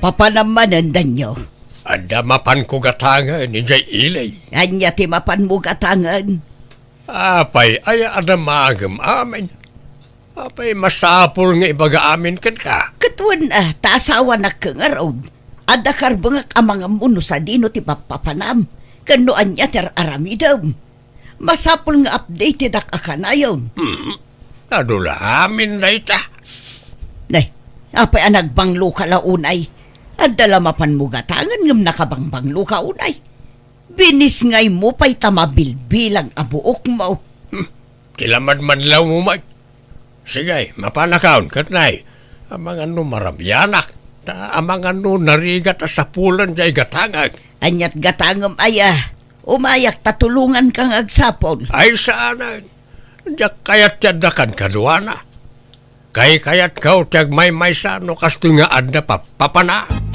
Papanamanan danyo. Ada mapan ko gatangan ni Jay Ilay. Anya ti mapan mo gatangan. Apay ay ada magam amin. Apay masapol nga ibaga amin kan ka. Katuan taasawa na kangaroon. Ada karbangak amang amuno sa dino ti papapanam. Kano anya ter aramidam. Masapol nga updated ak akanayon. Adula amin na ita. Nay, apay anagbanglo ka launay. At dalamapan mo gatangan ngam nakabangbanglo ka unay. Binis ngay mo pa'y tamabilbilang abuok mo. Kilamad man law mo mag. Sige, mapanakaon katnay. Amang ano marabyanak. Amang ano narigat asapulan jay gatangag. Anyat gatangam umayak tatulungan kang agsapol. Ay saanan. Diyak kayat yadakan kaduana. Kayat kau tiag may sa no kasto nga adna papana.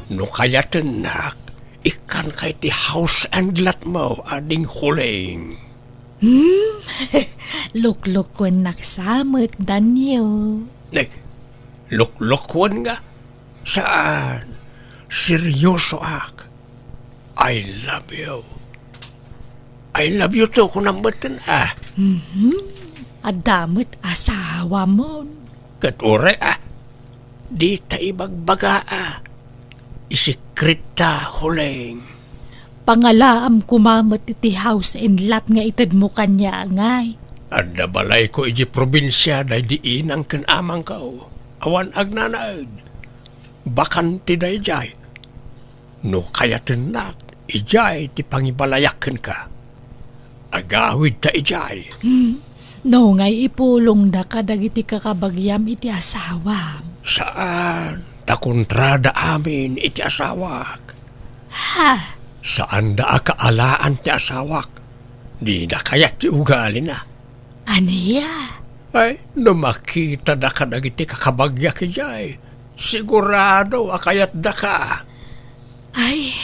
No kayatan nak, ikan kay ti house and lot mo ading huling. Lukluk ko naksamot, Daniel. Luklukwan nga? Saan? Seryoso ak. I love you. I love you too kung nambutan Adamot asawa mo. Katore di ta ibagbaga Isikrita huling. Pangalaam kumamot iti house and lot nga itad mo kanya ngay. Adda balay ko iji probinsya day diin ang kanamang kao. Awan agnanaad. Bakan ti day jay. No kaya tinak, ijay ti pangibalayakan ka. Agawid ta ijay. No ngay ipulong da ka dagiti kakabagyam iti asawa. Saan? Takontrada amin iti asawak. Ha? Saan da akaalaan ti asawak? Di na kaya't ti ugali na. Aniya? Ay, no makita da ka dagiti kakabagya kijay. Sigurado akayat da ka. Ay,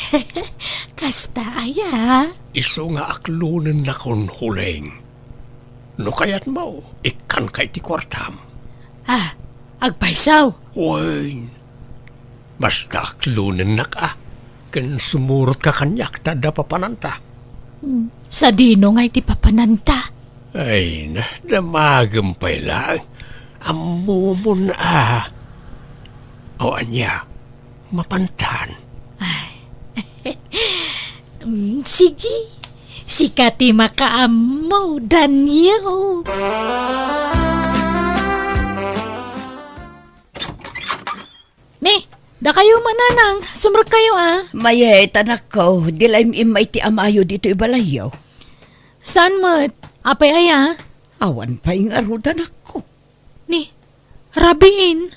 kasta aya. Iso nga aklunan na kon huling. No kayat mo, ikan kay ti kwartam. Agpaisaw. Uy, basta aklunan na ka. Kan sumurot ka kanyak tada papananta. Sa dino nga iti papananta. Ay, damagampay lang. Amumon O anya, mapantan. Sige. Sikati makaamo, Daniel. Ne, da kayo mananang. Sumrot kayo Maye, tanak ko, dilaym imay ti amayo dito ibalayaw. Saan mo? Apay aya? Awan pa'y nga rudan ako. Ni, rabiin.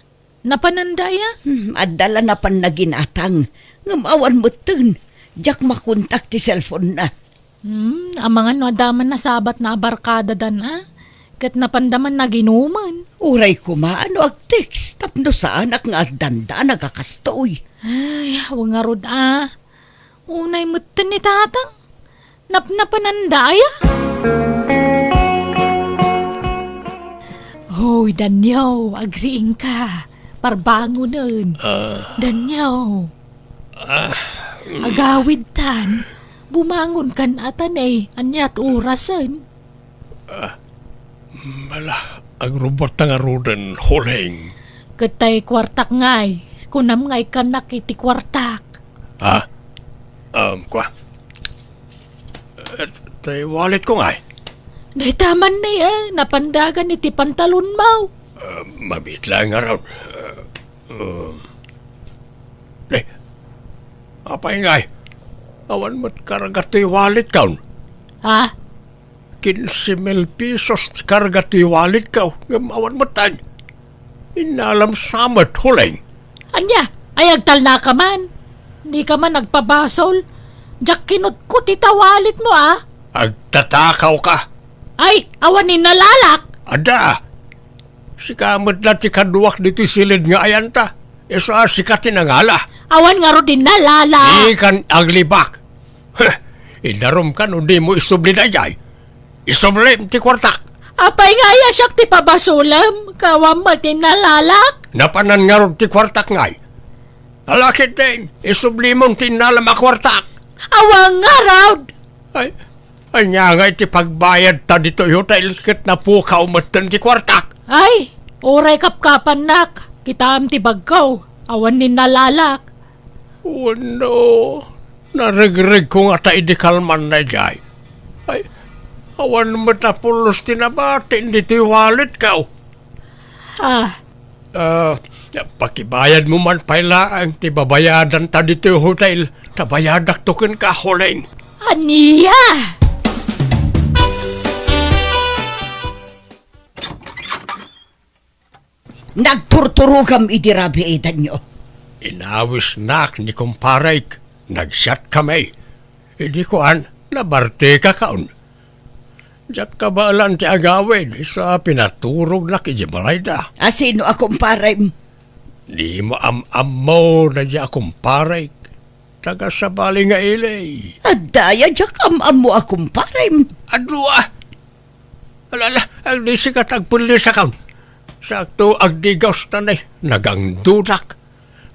Napanandaya? Adala na pan naginatang. Ngamawan mo tun. Diyak makontak ti cellphone na. Ang mga no adaman na sabat na abarkada dan Kat napandaman na ginuman. Uray ko maano ag text. Tapno sa anak nga danda nagakastoy. Ay, huwag nga rod Unay mo tun ni tatang. Napanandaya? Hoy, Daniel, agriing ka. Parbango nun. Daniel. Agawid tan. Bumangon kan atan anyat orasan. Mala, ang robot nga rudan huling. Katay kwartak ngay. Kunam ngay kanak iti kwartak. Kwa. Tay wallet ko ngay. Day taman na napandagan iti pantalon mo. Mabit lang nga raw. Apay ngay. Awan mo't karagat yung wallet kaun. 15,000 pesos karagat yung wallet kaun. Awan mo't tan. Inalam samat huling. Anya, ayagtal na ka man. Di ka man nagpabasol. Diyak kinutkot itawalit mo Agtatakaw ka. Ay, awan ni nalalak. Ada. Si kamot na ti kaduwak dito silid nga ayanta. Eso sikat tinangala. Awan nga ro din nalala. Ikan aglibak. Idarom ka no di mo isubli na jay. Isubli ti kwartak. Apay nga ya siya ti pabasulam, kawam matinalalak. Napanan nga ron ti kwartak ngay. Alakit din, isublimong tinalam a kwartak. Awang nga raud. Ay, anya nga iti pagbayad ta dito hotel kit na pukaw matan ti kwartak. Ay, oray kapkapan nak, kita am ti bagkaw, awan ninalalak. Wano, narigrig ko nga ta idikalman na jay. Ay, awan mo tapulos tinabatin dito yung wallet ka. Ah, Pakibayad mo man pala ang tibabayadan ta dito yung hotel. Tabayadak tukin ka huling. aniya! Nagturturugam idirabiitan nyo. Inawis nak ni kumparay, nagshot kami. Hindi ko nabarte ka kaon. Diyak ka ba lang ti agawin sa pinaturog na kijibalay da. Asino akong paray? Di mo am-am na di akong paray. Taga sa bali nga ilay. Adaya, jak am mo akong paray. Adwa! Alala, ang disikat agpulis akaw. Sakto agdigaws tanay, nagang dudak.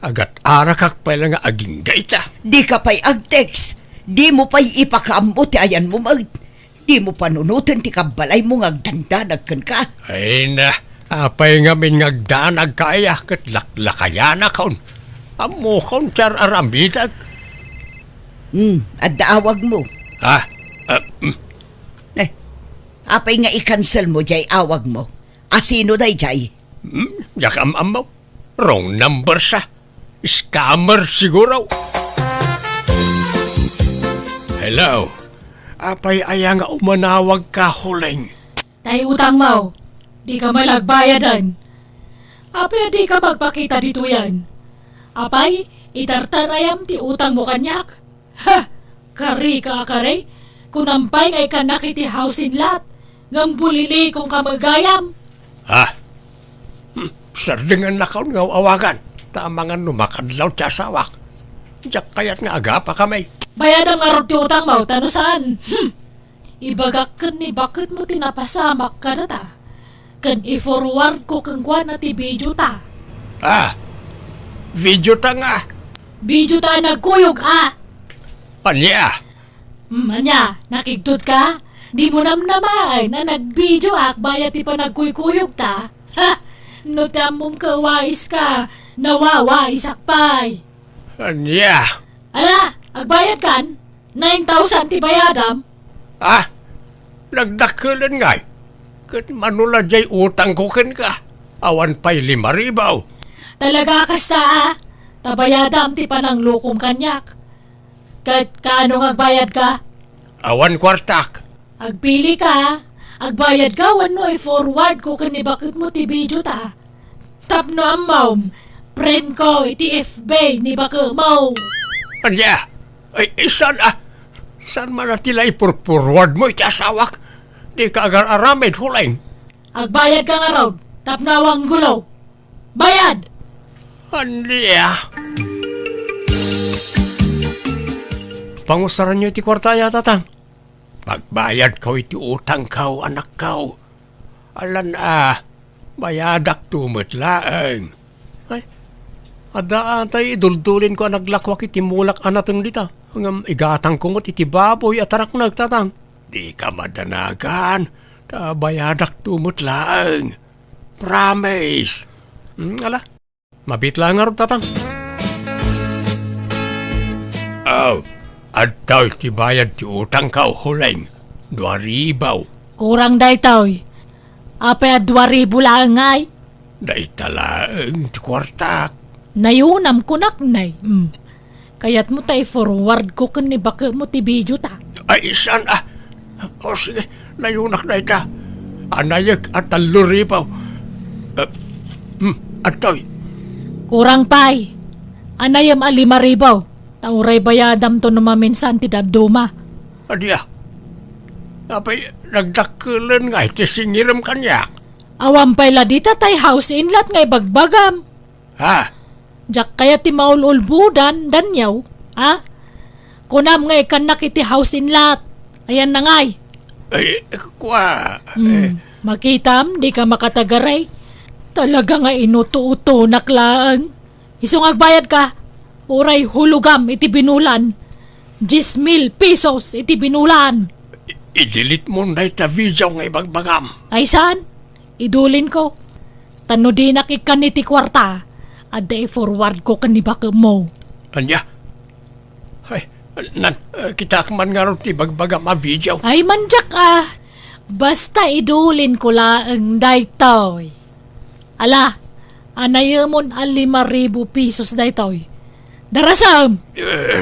Agat arakak pa lang nga aging gaita. Di ka pa'y agtext. Di mo pa'y ipakaambo ti ayan mo mag... Di mo panunutin ti kabalay mo ngagdandanagkan ka. Ay na, apay nga min ngagdanag kaya kat laklakayana kaon. Amo kaon char aramidag. At daawag mo. Ha? Apay nga i-cancel mo jay awag mo. Asino day jay? Jak am-am mo. Wrong number siya. Scammer siguro. Hello. Apay aya nga umanawag ka huling. Tay utang mo, di ka malagbayadan. Apay di ka magpakita dito yan. Apay, itartarayam ti utang mo kanyak. Ha! Kari ka akare, kunampay ngay ka nakiti house in lot. Ngambulili kung kamagayam. Ha? Sardingan na kaon nga awagan. Tamangan numakadlaw ti asawak. Jak kayat nga aga pa kami. Bayad ang arot ti utang mo, tano saan? Ibagak kan ni bakit mo tinapasamak ka na ta? Kan i-forward ko kang kwa na ti video ta. Video ta nga. Video ta nagkuyog Anya? Anya, nakigtut ka? Di mo namnamay na nag-video bayad ti pa nagkuykuyog ta. Ha! No tamom kawais ka, nawawais akpay. Anya? Ala, agbayad kan? 9,000 ti bayadam. Nagdakulan nga. Kat manula jay utang ko ken ka. Awan pa'y 5,000. Talaga kasta tabayadam ti panang lukom kanyak. Kat kaano agbayad ka? Awan kwartak. Agpili ka, agbayad ka wano i-forward ko kanibakit mo ti video ta. Tapno amam, friend ko iti FB ni baka mo. Anya? Ay, saan man natila ipurpurward mo iti asawak? Di ka agar aramid huling. Agbayad ka nga raw, tapnawang gulo. Bayad! Anya? Pangusaran nyo iti kwartaya, tatang. Pagbayad ko iti utang kao, anak kao. Alan bayadak tumot laeng. Ay, adaan tayo iduldulin ko naglakwak iti mulak anatang dita. Hanggang igatang kumot iti baboy at arak nagtatang. Di ka madanagan. Bayadak tumot laeng. Promise. Ala, mabit lang nga rin tatang. At daw ti bayad ti utang ka huling. 2,000. Kurang day taoy. Apay 2,000 lang ngay. Day talaang ti kwartak. Nayunam kunak nay. Kaya't mo tay forward ko kan ni baka mo ti video ta. Ay, saan O sige, nayunak na ita. Anayag at 3,000. At daw. Kurang pay. Anayam 5,000. Tauray bayadam to numaminsan ti daduma. Adya. Apay, nagdakulan nga iti singiram kanyak. Awam pay la dita tay house inlat ngay bagbagam. Ha? Jak kaya ti maululbudan danyaw. Ha? Kunam ngay kanak iti house inlat. Ayan na ngay. Ay, kwa. Makitam, di ka makatagaray. Talaga nga inuto-uto naklaan. Isong agbayad ka. Uray hulugam iti binulan. 10,000 pesos iti binulan. I-delete mo na ita video nga ibagbagam. Ay saan? Idulin ko. Tano di nakikan iti kwarta. At i-forward ko kanibaka mo. Anya? Ay, kita man nga rin ti bagbagam a video. Ay manjak ah. Basta idulin ko laang daytoy. Ala, anayamon ang 5,000 pesos daytoy. Darasam!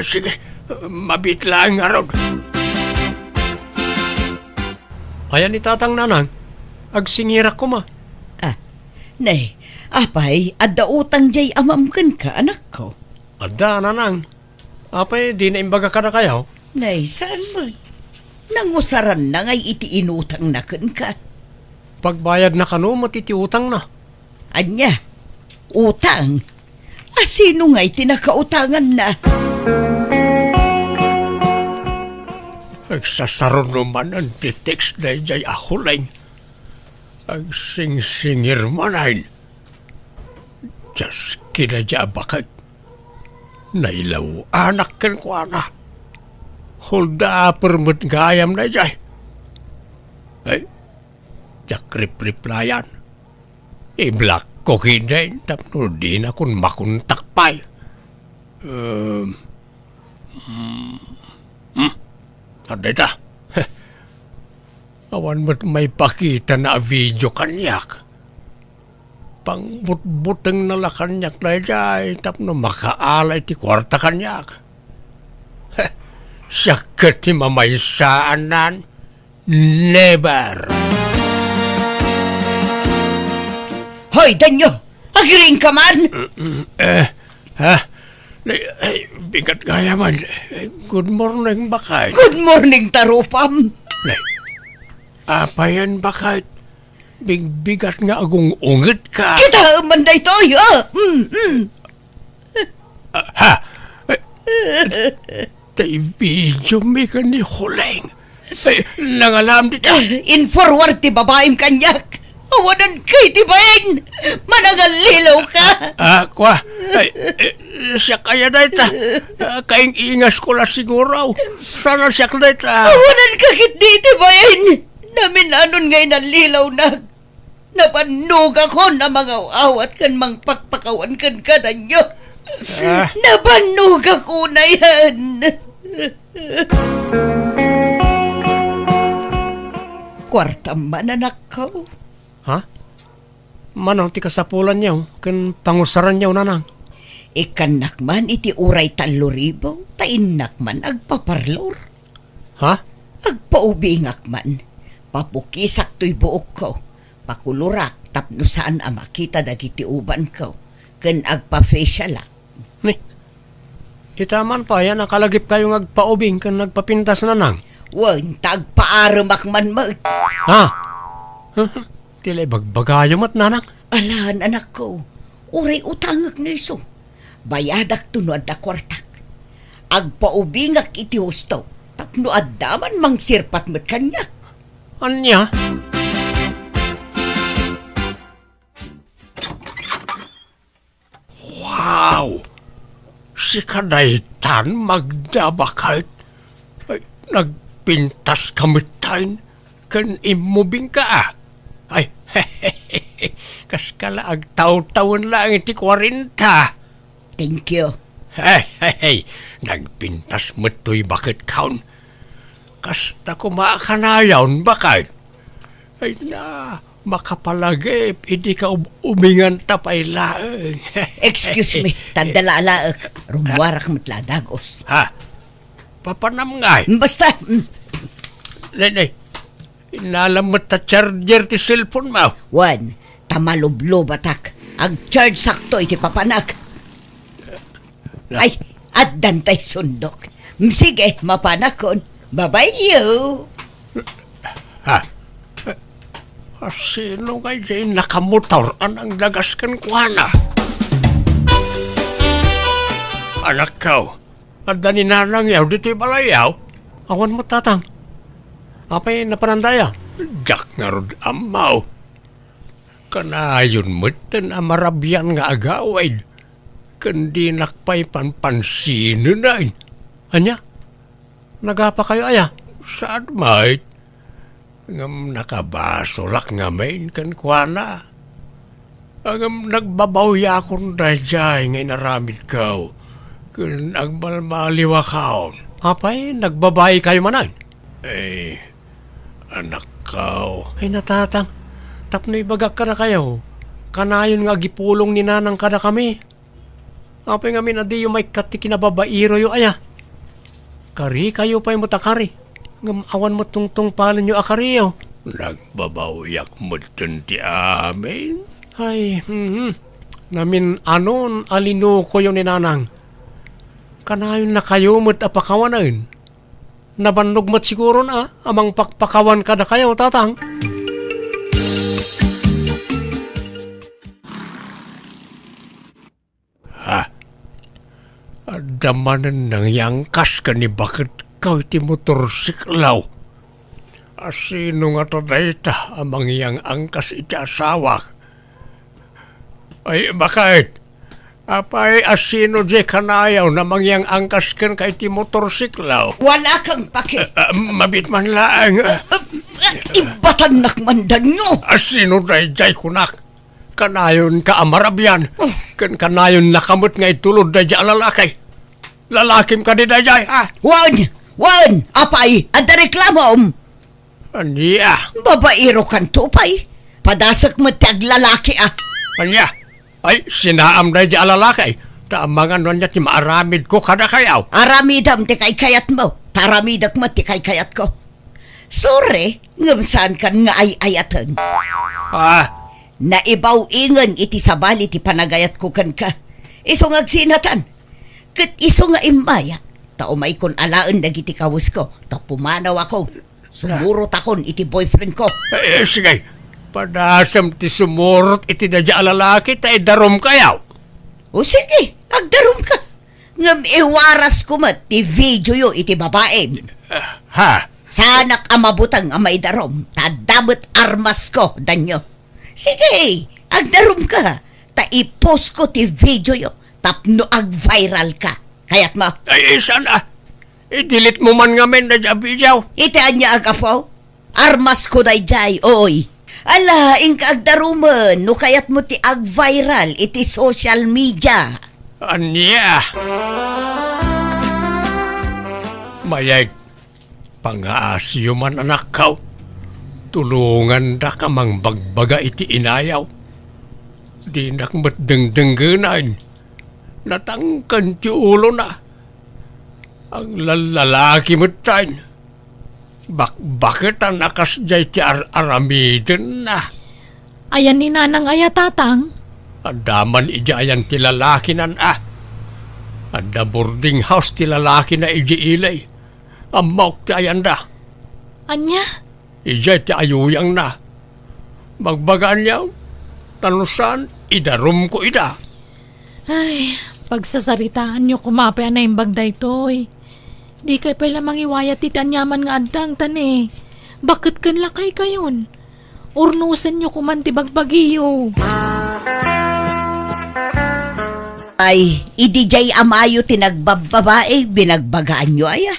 Sige, mabit lang nga rin. Ayan ni tatang nanang, agsingira ko ma. Nay, apay, adda utang jay amamkan ka, anak ko. Ada nanang, apay di na imbaga ka na kayaw. Nay, saan mo? Nangusaran na ngay iti inutang na ka. Pagbayad na kano, matitiutang na. Anya, utang? Sino nga'y tinakautangan na? Agsasaron naman ang titext na jay ahulay. Agsing-singir manayin. Diyas kinadya bakit. Nailaw anak kan ko na. Hulda permut gayam na jay. Ay, jak replyan. I-block ko hindi. Tapno di na kung makuntakpay. Aday ta. Awan mo't may pakita na video kanyak. Pangbut-buteng nala kanyak na jay. Tapno makaalay ti kwarta kanyak. Sakit ti mamaysaanan. Never. Hoy, Danyo! Agiring ka man! Bigat gaya man. Good morning, bakay. Good morning, Tarupam! Apayan bakit? Bigat nga agong ungit ka. Kita man na ito, Tay video may ka ni Huleng. Nangalam dito. In-forward ti babaeng kanyak. Awanan kay ti baeng. Manangalilaw ka. Kwa. Siya kaya na ita. Kaing ingas ko la siguro. Sana siya na ita. Awanan kakit di ti baeng. Namin anon ngay nalilaw na. Napanug ako na mga awat kan mang pakpakawan kan kadanyo. Napanug ako na yan. Kwarta man anak ko. Ha? Manang ti kasapulan niyaw, kan pangusaran niyaw nanang. Ikanak man iti uray 3,000, tainak man agpaparlor. Ha? Agpaubingak man, papukisak to'y buok ko, pakulurak tapno saan ang makita dagiti uban ko, kan agpa-facialak. Ni, itaman pa yan, nakalagip kayong agpaubing kan nagpapintas nanang. Wan, tagpaaramak man mo. Ha? Tila bagbagayo mat nanang. Alahan anak ko, uray utangak niso. Bayadak tunod da kwartak. Agpaubingak iti husto, tapno addaman mang sirpat mat kanyak. Anya? Wow! Si Kadaytan magdabakait. Ay, nagpintas kamitain. Kan imubing ka. Ay, kas kala agtaw-tawon lang iti 40. Thank you. Hey, nagpintas mato'y bakit kaun. Kasta kumakanayaw bakit? Ay na, makapalagip, hindi ka umingan tapay laeng. Excuse me, tandalaalaak. Rumwarak matladagos. Ha? Papanam nga. Basta, Nay, inalamot ta charger ti cellphone mo. Wan, tamalublo batak. Ag-charge sakto iti papanak. Ay, at dantay sundok. Sige, mapanakon. Bye-bye you. Ha? Sino nga dyan nakamotor ang dagas kan kuhana? Anak ko, at daninanang yaw dito'y balayaw. Awan mo tatang. Apay napanandaya. Jak nga rod amaw. Kanayon mo't amarabyan nga agawid. Kandi nakpay panpansino na. Anya? Nagapa kayo aya? Saan mait? Ngam nakabasolak nga main kan kuana. Ngam nagbabawya akong dajay ngay naramid kaw. Kun agbalmaliwa kaon. Apay, nagbabay kayo manan? Anak kaw. Ay natatang, tapnoy bagak ka na kayo. Kanayon nga gipulong ni nanang kada kami. Apay nga minadi yung may katiki na babairo yung aya. Kari kayo pa'y mutakari. Ngam awan mo tungtung palin yung akari yo. Nagbabawiyak mo ti amin. Ay, namin anon alino ko yung ninanang. Kanayon na kayo mo't apakawanan. Nabandog mo't siguro na amang pakpakawan kada kayo, tatang. Adamanan ng yangkas ka ni bakit kau ti motorsiklaw. Asino nga to dayta amang yang angkas iti asawa. Ay bakit? Apay asino di kanayaw na mangyang angkas kan kay ti motorsiklaw. Wala kang pake. Mabit man laang. Ibatan nakmandan nyo. Asino dayjay kunak. Kanayon ka amarabyan. Kan kanayon nakamot nga itulod dayjay alalakay. Lalakim ka di dayjay, ha? Wan! Apay, ada reklamom. Aniya. Babairo kan tupay. Padasak mo tag lalaki Anya? Ay, sinaam dayjay alalakay. Taamangan nun niya ti maaramid ko kada kayaw. Aramidam ti kay kayat mo. Taramidak mo ti kay kayat ko. Sore, ngamsaan kan nga ay-ayatan. Naibaw ingan iti sabali ti panagayat ko kan ka. Iso nga agsinatan. Kat iso nga imaya. Tao may kon alaan dagiti kawus ko. Ta pumanaw ako. Sumurot akon iti boyfriend ko. Sige. Padasam ti sumurot iti dadya alalaki ta darom kayaw. O sige, agdarom ka. Ngam iwaras ko mat ti video yo iti babae. Sanak amabutang amay darom. Tadamot armas ko, danyo. Sige, agdarom ka. Ta ipost ko ti video yo. Tapno ag-viral ka. Kayat mo. Ay, sana. I-delete mo man nga men na jabijaw. Itaan niya agapaw. Armas ko dayjay, oy. Ala, ingka agdaruman. No kayat mo ti ag-viral iti social media. Anya. Mayag, pangaasyo man anak kaw. Tulungan da ka mang bagbaga iti inayaw. Di nakmat dengdenggenan. Natangkan ti ulo na. Ang lalaki mo tayo. Bakit ang nakasjay ti aramiden na? Ayan ni nanang aya tatang. Adaman ijayan ti lalaki nan Ada boarding house ti lalaki na iji ilay. Amok ti ayan da. Anya? Ijay ti ayuyang na. Magbagaan niya. Tanusan, idarum ko ida. Ay, pagsasaritaan nyo kumapay na imbag daytoy. Di kay pala mangiwayat ti tanyaman nga adang tani. Bakit kan lakay kayon? Urnusan nyo kuman ti bagbagiyo. Ay, idijay amayo tinagbababae, binagbagaan nyo aya.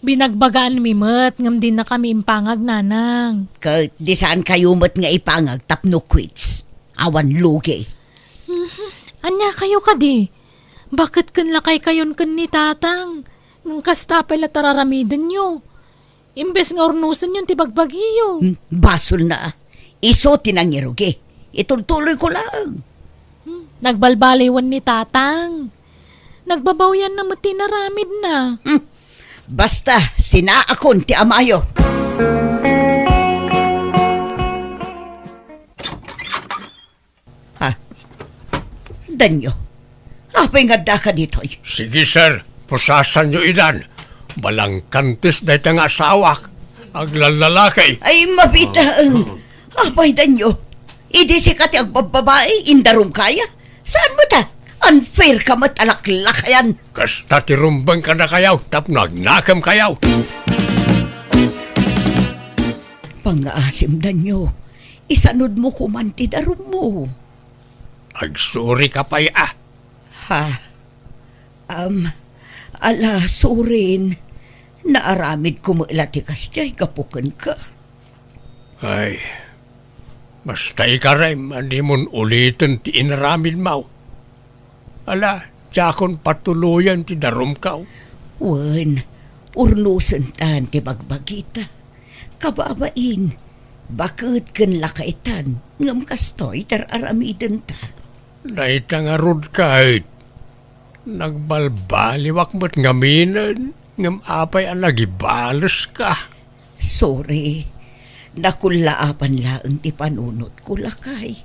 Binagbagaan mi mat, ngam din na kami impangag nanang. Di saan kayo mat nga ipangag tapno quits. Awan lugi. Anya kayo ka di? Bakit kan lakay kayon kan ni tatang? Ngang kasta pala tararamiden nyo. Imbes nga ornusan yun ti bagbagiyo. Basol na. Iso tinangirugi. Ituloy ko lang. Nagbalbaliwan ni tatang. Nagbabawyan na mati naramid na. Basta, sinaakon ti amayo. Danyo, apay nga da ka dito. Sige sir, pusasan nyo idan. Balang kantis na itang asawak. Ang lalakay. Ay, mabitaang. Apay danyo, idi si kati ang babae, indarum kaya. Saan mo ta? Unfair ka mat alaklakayan. Kasta tirumbang ka na kayaw, tap nagnakam kayaw. Pangaasim danyo, isanod mo kumanti darum mo. Agsuri ka pa'y Ha? Ala, surin. Naaramid ko mo ilatikas diyay, kapukan ka. Ay, basta ikarim, hindi mon ulitin ti inaramid mo. Ala, tiyakon patuluyan ti darum ka. Wan, urnusan tan ti bagbagita. Kababain, bakit kan lakaitan, ngam kastoy tar aramidin ta. Naitangarod kahit. Nagbalbaliwak mo't ngaminan, ngam apay ang nagibalos ka. Sorry, nakulaapan laang ti panunot ko lakay.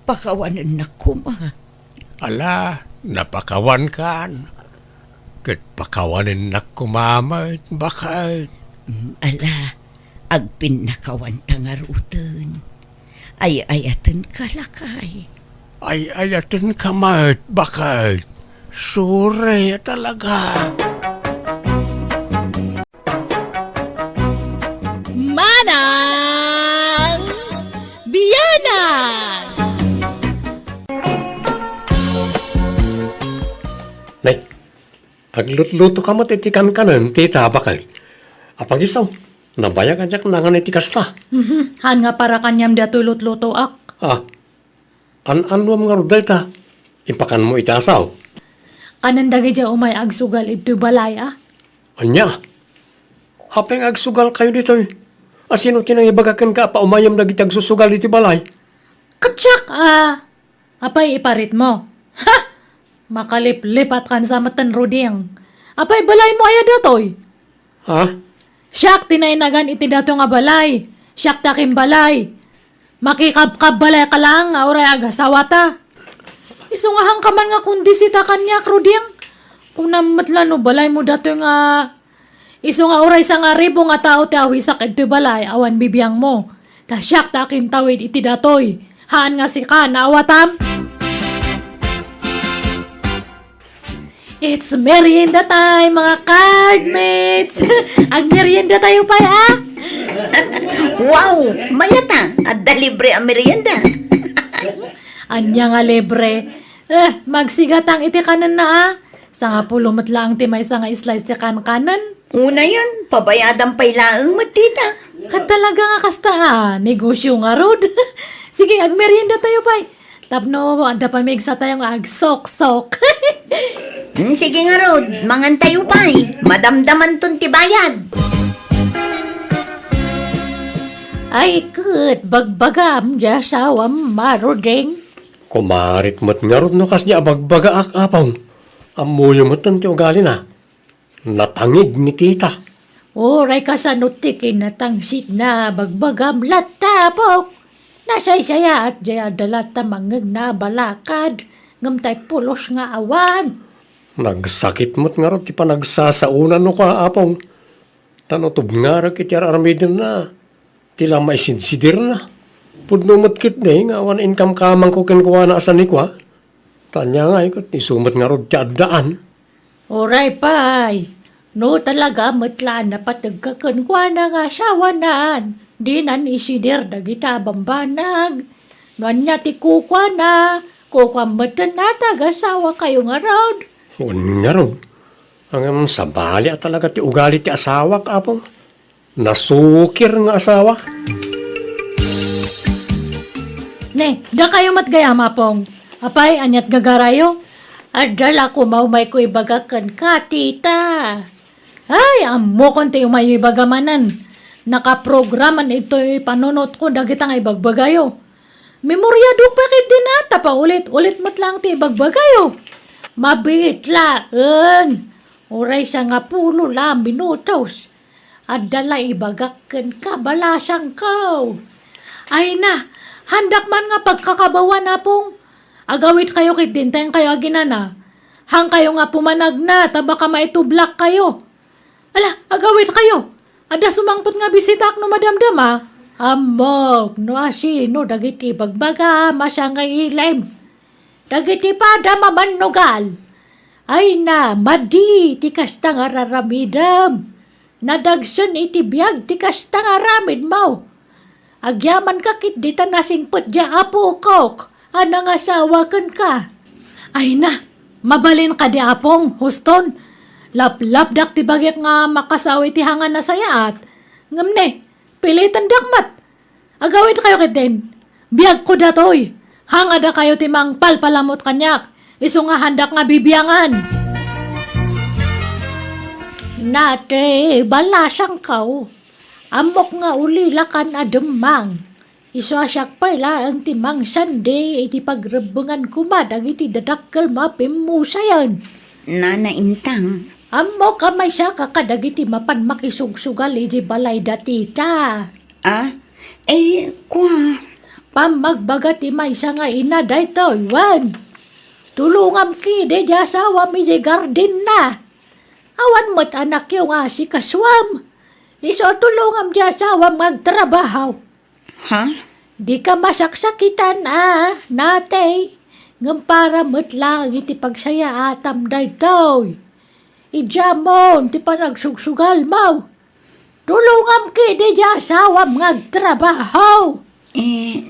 Pakawanan na kuma. Ala, napakawan kan. Kat pakawanin na kumamay, bakit? Ala, agpin nakawan tangarutan. Ay ayatan ka lakay. Ay ayatin kamat, bakit? Sure talaga. Manang Biyana! Nay, aglut-luto ka mo titikan ka nun, tita, bakit? Apagisaw, nabayag ka dyak nangan itikas ta. Han nga para kanyam datoy lutluto ak. An-anwam nga ruday ta. Impakan mo itasaw. Kanan dagi dya umay agsugal ito balay Anya? Hapeng agsugal kayo dito eh. Asino tinang ibagakan ka pa umayam na gitag susugal iti balay? Katsak Apay iparit mo. Ha! Makalip-lipat kan sa matan ruding. Apay balay mo aya datoy. Ha? Siyak tinainagan iti dato nga balay. Siyak takim balay. Makikab-kab balay ka lang, auray agasawa ta. Isungahang ka man nga kundi sita kanya, kruding. Kung namatlano balay mo dato nga... Iso nga oray sa nga ribo nga tao ti awisak iti balay, awan bibiyang mo. Ta siyak takin tawid iti datoy. Haan nga si ka, naawatam? It's merienda time, mga cardmates! Ag merienda tayo pa, Wow, mayata, at dalibre ang merienda. Anya nga libre. Magsigatang iti kanan na Sa nga pulumat lang ti may sa nga slice ti kanan. Una yun, pabayadang pailaang matita. Kat talaga nga kasta negosyo nga rod. Sige, agmerienda tayo pa'y. Tapno, anda pamig sa tayong agsok-sok. Sige nga Rod, mangan tayo pa'y. Madamdaman ton ti bayad. Ay, kat, bagbagam, dya sawam marodeng. Kumarit mo't nga ron no kas niya abagbaga akapang. Amuyo mo't ti ugali na. Natangig ni tita. Oray ka sa nutikin na tangsit na bagbagam latapok. Nasay-saya at dya dalata mangag na balakad. Ngamtay pulos nga awan. Nagsakit mo't nga ron ti pa nagsasaunan no ka apang. Tanotub nga rin kiti aramidin na. Tila maisinsidir na. Pudno mo't kit nga awan income kamang ko kinkuha na asan ni kwa. Tanya nga ikot, isumot nga ron ti addaan. Oray pay. No talaga matlaan na patagkakunwa na nga sawanan. Di nan isidir dagita bambanag. Nuan niya ti kukwa na. Kukwa matan na tagasawa kayo nga rod. Yun nga ron. Ang sabali at talaga ti ugali ti asawa kapong. Nasukir nga asawa. Ne, da kayo matgayama pong. Apay, anyat gagarayo. Adala ko maumay ko ibagakan ka, tita. Ay, amo kon ti umayo ibagamanan. Nakaprograman ito'y panunot ko dagita nga ibagbagayo. Memoryado pa kit dinata pa ulit-ulit matlang ti ibagbagayo. Mabit laeng. Oray siya nga pulo la minutos. Adala ibagakan ka balasang kaw. Ay na, handak man nga pagkakabawa na pong. Agawit kayo kit dinteng kayo aginana. Hang kayo nga pumanag na, tabaka maitublak kayo. Ala, agawit kayo. Ada sumangpot nga bisitak no madamdama. Amok, no asino, dagiti bagbaga, masya nga ilaim. Dagiti pada mamannugal. Ay na, madi, ti kasta nga raramidam. Nadagsan iti biyag, ti kasta nga ramid mo. Agyaman ka kit di ta nasingpot dya apo kok. Anang asawa kan ka. Ay na, mabalin ka di apong, huston. Lap-lap dak ti bagyak nga makasawi ti hangan na sayaat. Ngamne, pilitan dakmat. Agawin kayo kit din. Biyag ko datoy. Hanga da kayo timang palpalamot kanyak. Iso nga handak nga bibiyangan. Nate, balasang kau. Amok nga ulilakan ademang. Iso asyak pala ang timang sande iti pagrebengan kumadag iti dadakkel mapimusayan. Nana Intang, Amok ka may siya kakadag iti mapan makisugsugal iti balay datita. kwa. Pamagbaga ti may siya nga ina dayto, Iwan. Tulungam ki de di asawa mi di garden na. Awan mo't anak yung si kaswam. Iso tulungam di asawa magtrabaho. Ha? Di ka masaksakitan nate. Ngam para mo't lang iti pagsaya atam dayto. Ijamon ti panagsugsugal mo. Tulungam ki di asawa magtrabaho.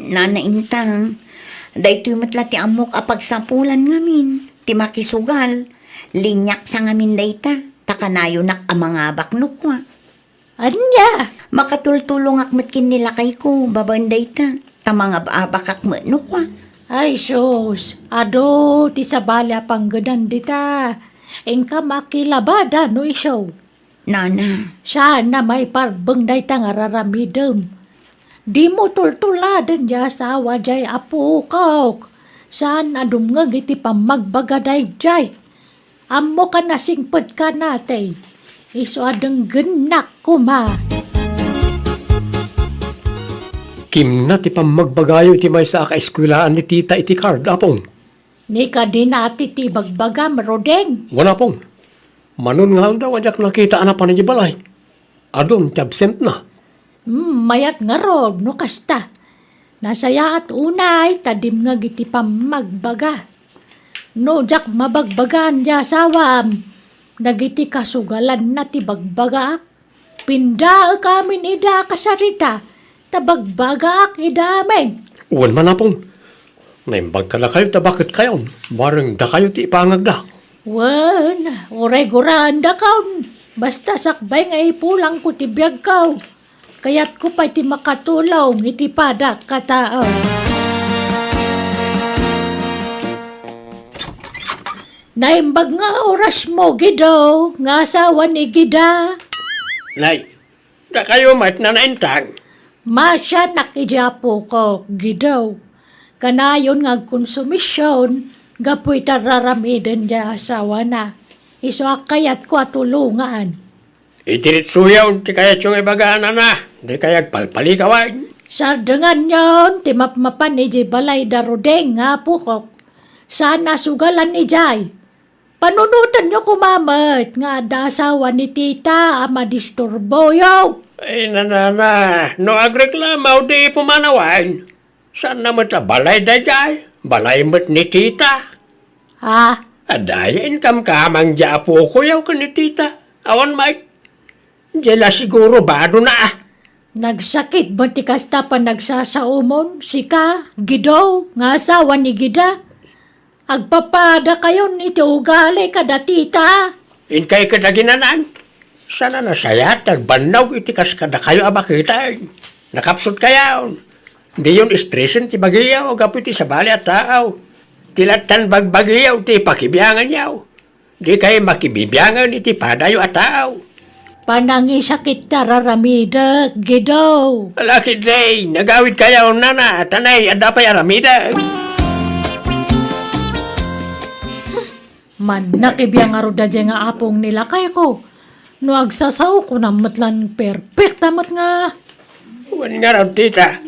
Nana Intang, daytoy matla ti amok a pagsapulan ngamin, ti makisugal, linyak sa ngamin dayta, takanayo nak ang mga baknok wa. Anya? Makatultulong akmat kin nilakay ko, baban dayta, ta mga bakak manok wa. Ay sus, ado ti sabala panggadan dita. Engka makilabada no iso. Nana, Sana may parbeng dayta nga raramidem. Di mo tultuladan dya asawa jay apo kok. Saan adumngag iti pamagbagaday jay. Amo ka nasingpad ka natay. Iso adang genak kuma. Kim na ti pamagbagayo iti may sa ka-eskwilaan ni tita iti card, apong. Ni ka din ati ti bagbaga marodeng. Wala pong. Manon nga daw ajak nakita anapan ni balay. Adon ti absent na. Mayat nga rod, no kasta. Nasaya at unay, tadim nga giti pamagbaga. No jak mabagbagan di asawam. Nagiti kasugalan na ti bagbaga. Pinda kamin ida kasarita. Tabagbaga idamen. Uwan man apong. Naimbag ka na kayo, bakit kayo? Barang da kayo ti ipangagda. Wan, oray-guraan da kaun. Basta sakbay nga ipulang ko ti biyag kaw. Kaya't ko pa iti makatulong iti padak katao. Naimbag nga oras mo, Gido, nga asawa ni Gida. Nay, da kayo mat na naintang. Masya nakijapo ko, Gido. Kanayon nga konsumisyon, gapoy tararamiden niya asawa na. Iso kayat ko atulungan. Itiritsuyaw, ti kayat yung ibagaan na. Di kayag palpali kawain. Sardangan yon, timapmapan ni Jay Balay Darodeng nga po ko. Sana sugalan ni Jay. Panunutan nyo kumamat nga dasawa ni tita ama disturbo yo. Ay, nanana, no agreklamaw di pumanawain. Saan naman ta balay da jay? Balay mo't ni tita. Ha? Adayin kam kamang dya po ko yaw ka ni tita. Awan Mike. Diyala siguro bado na Nagsakit ba ti kasta pa nagsasaumon? Sika, Gido, nga asawa ni Gida. Agpapada kayo iti ugali kada tita. Inkay kadaginanan. Sana nasayat, nagbanaw iti kas kada kayo abakita. Nakapsot kayaw. Di yun stresin ti bagiyaw, gapu ti sabali at taaw. Tilatan bagbagiyaw ti pakibiyangan yaw. Di kayo makibibiyangan iti padayo at taaw. Panangisakit tararamida, Gido. Alaki day, nagawid kayaw nana, tanay, adapay aramida. Man, nakibiyang aruda dyan nga apong nila kay ko. No agsasaw ko na matlan perfect amat nga. Wan nga raw tita.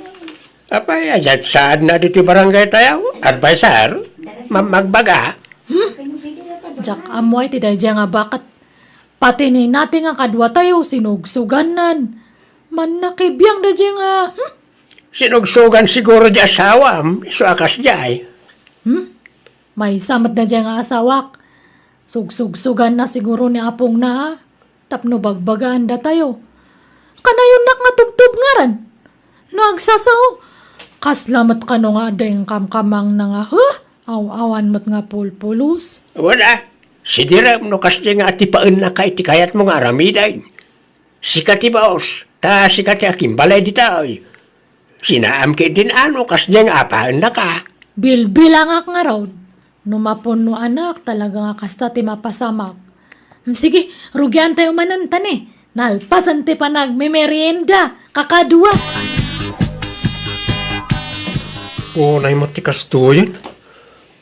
Apay, ayat saan na dito barangay tayo? Advisor? Magbaga? Jak amoy ti dyan nga bakat. Pati ni natin nga kadwa tayo sinugsuganan. Man nakibiyang da dyan nga. Sinugsugan siguro di asawam, iso akas jay. May samat na dyan nga asawak. Sugsugsugan na siguro ni apong na. Tapno bagbagaan da tayo. Kanayon nak nga tubtub nga ran. Nagsasaw. Kaslamat ka no nga dayang kamkamang na nga, aw-awan mo't nga pulpulos. Wala. Si Direm no kasi nga atipaan na kay tikayat mo nga ramiday. Sikat ibos, ta sikat aking balay di tayo. Sinaam kay din ano kasi nga apaan na ka. Bilbilang ak nga raw. Numapon no anak, talaga nga kasta ti mapasamak. Sige, rugyan tayo manantan eh. Nalpasan ti panag may merienda, kakadua. Unay matikas to yan.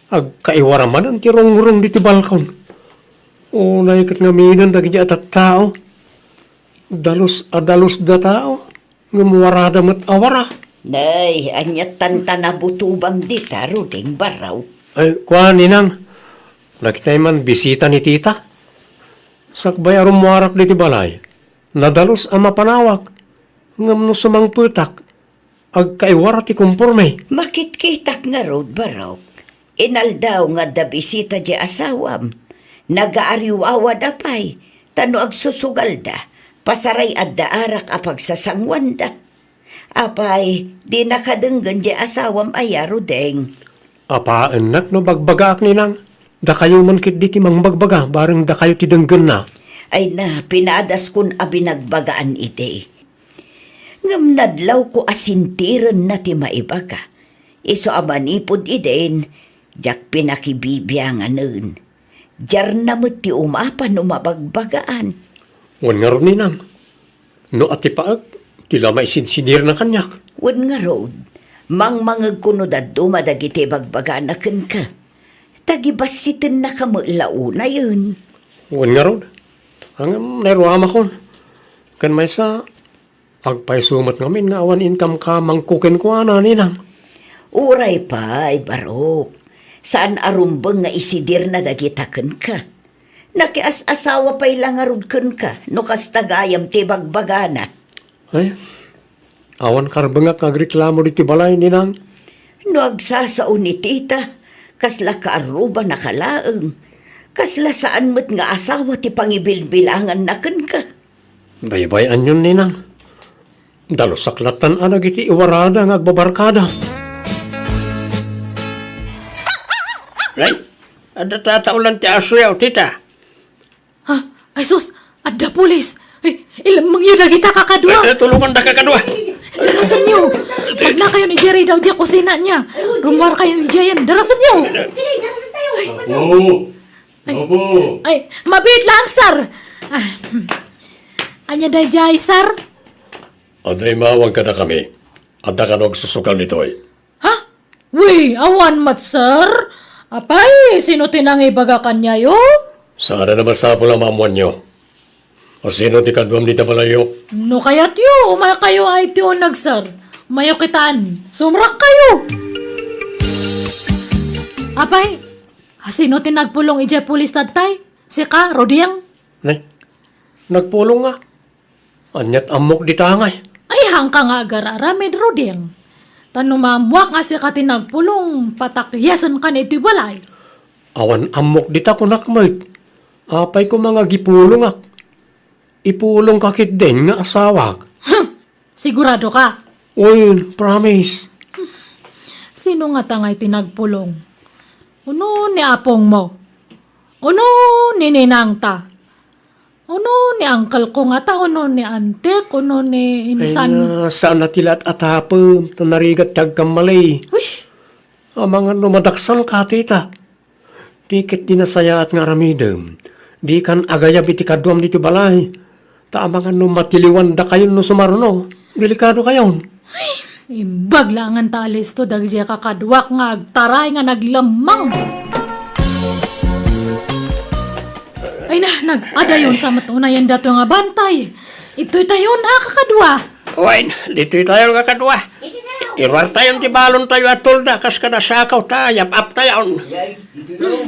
Ag kaiwaraman ang tirong-rong diti balkon. Unay kat nga minan dagi at tao. Dalos da tao. Ngamuwarada mat awara. Day, anyat tanta na butubam dita, ruding baraw. Ay, kuha ninang. Nakitay man bisita ni tita. Sakbay arum muarak diti balay. Nadalos ang mapanawak. Ngam no sumang putak. Ag kaiwara ti kumpurme. Makitkitak nga rod baraw. Inaldaw nga da bisita di asawam. Nagaariwawad apay. Tano ag susugal da. Pasaray at daarak apag sasangwan da. Apay, di nakadenggan di asawam ayaro deng. Apaan nak no bagbaga ak ninang. Da kayo man kit di ti mang bagbaga. Barang da kayo ti denggan na. Ay na, pinadas kun abinagbagaan ite. Ngam nadlaw ko asintiran na ti maibaga. Iso amanipod iden, jak pinakibibiyang nun. Jar na mo ti umapan no mabagbagaan. Wan nga ron ninang. No ati paag, tila maisinsinir na kanyak. Wan nga road, mangmangag kuno daddo madagiti bagbagaan na ka. Tagibasitin na kamulauna yun. Wan nga ron. Ang naruama kon. Kan may sa agpaisumat ngamin nga awan income ka mangkukin ko ana ninang. Uray pa, ay barok. Saan arumbang nga isidir na dagitaken ka? Nakias-asawa pa'y lang arudken ka, no kastagayam ti bagbagana. Ay, awan karbangak agreklamo di ti balay ninang. No agsasao ni tita, kasla kaaruba nakalaeng. Kasla saan mo't nga asawa ti pangibilbilangan na ken ka. Baybayan yun ninang. Dalo saklatan anag iti iwarada nga agbabarkada. Right? Ada tataulan ti aso yaw, tita. Ha? Ay sus, adda pulis. Ay, ilang mangyo na kita kakadwa. Tulungan da kakadwa. Darasan niyo. Pag na kayo ni Jerry daw di kusina niya. Rumwar kayo ni Jayan. Darasan niyo. Opo. Ay, mabit lang, sir. Anya day jay, sir? Aday mawag ka na kami. Ada ka nagsusukal nito eh. Ha? Uy, awan mat, sir. Apay, sino tinangi baga kanya yo? Sana naman sapol ang mamuan nyo. O sino ti kadwam dito malayo? No kayat yo, umaya kayo ay tionag, sir. Umayo kitaan. Sumrak kayo. Apay, sino tinagpulong ije pulis tatay? Si ka, Rodiang? Nay, nagpulong nga. Anyat amok di tangay. Ay, hangka nga agararamid, Rodiang. Tanumamwak nga si ka tinagpulong, patakyasan ka na ito'y balay. Awan amok di ta kunakmait. Apay ko mga gipulong ak. Ipulong kakit din nga asawak. Sigurado ka? Uy, promise. Sino nga tangay tinagpulong? Uno ni apong mo? Uno ni ninang ta? Uno ni uncle ko nga ta? Uno ni antek? Uno ni Ay insan? na, saan na tilat atapom, tanarigat tagkamalay. Uy, Ang mga numadaksan ka, tita. Tikit dinasaya at nga ramidem. Di kan agayab iti kadwam dito balay. Ta mga numatiliwan da kayo no sumarno. Delikado kayon. imbag lang ang talis to dagje kakadwak nga agtaray nga naglamang. Ay na, nag-adayon sa matunayan dato nga bantay. Ito'y tayo na kakadwa. Uy, dito'y tayo nga kadwa. Irwar tayong tibalon tayo at tulda. Kas ka nasakaw tayo, ap tayo.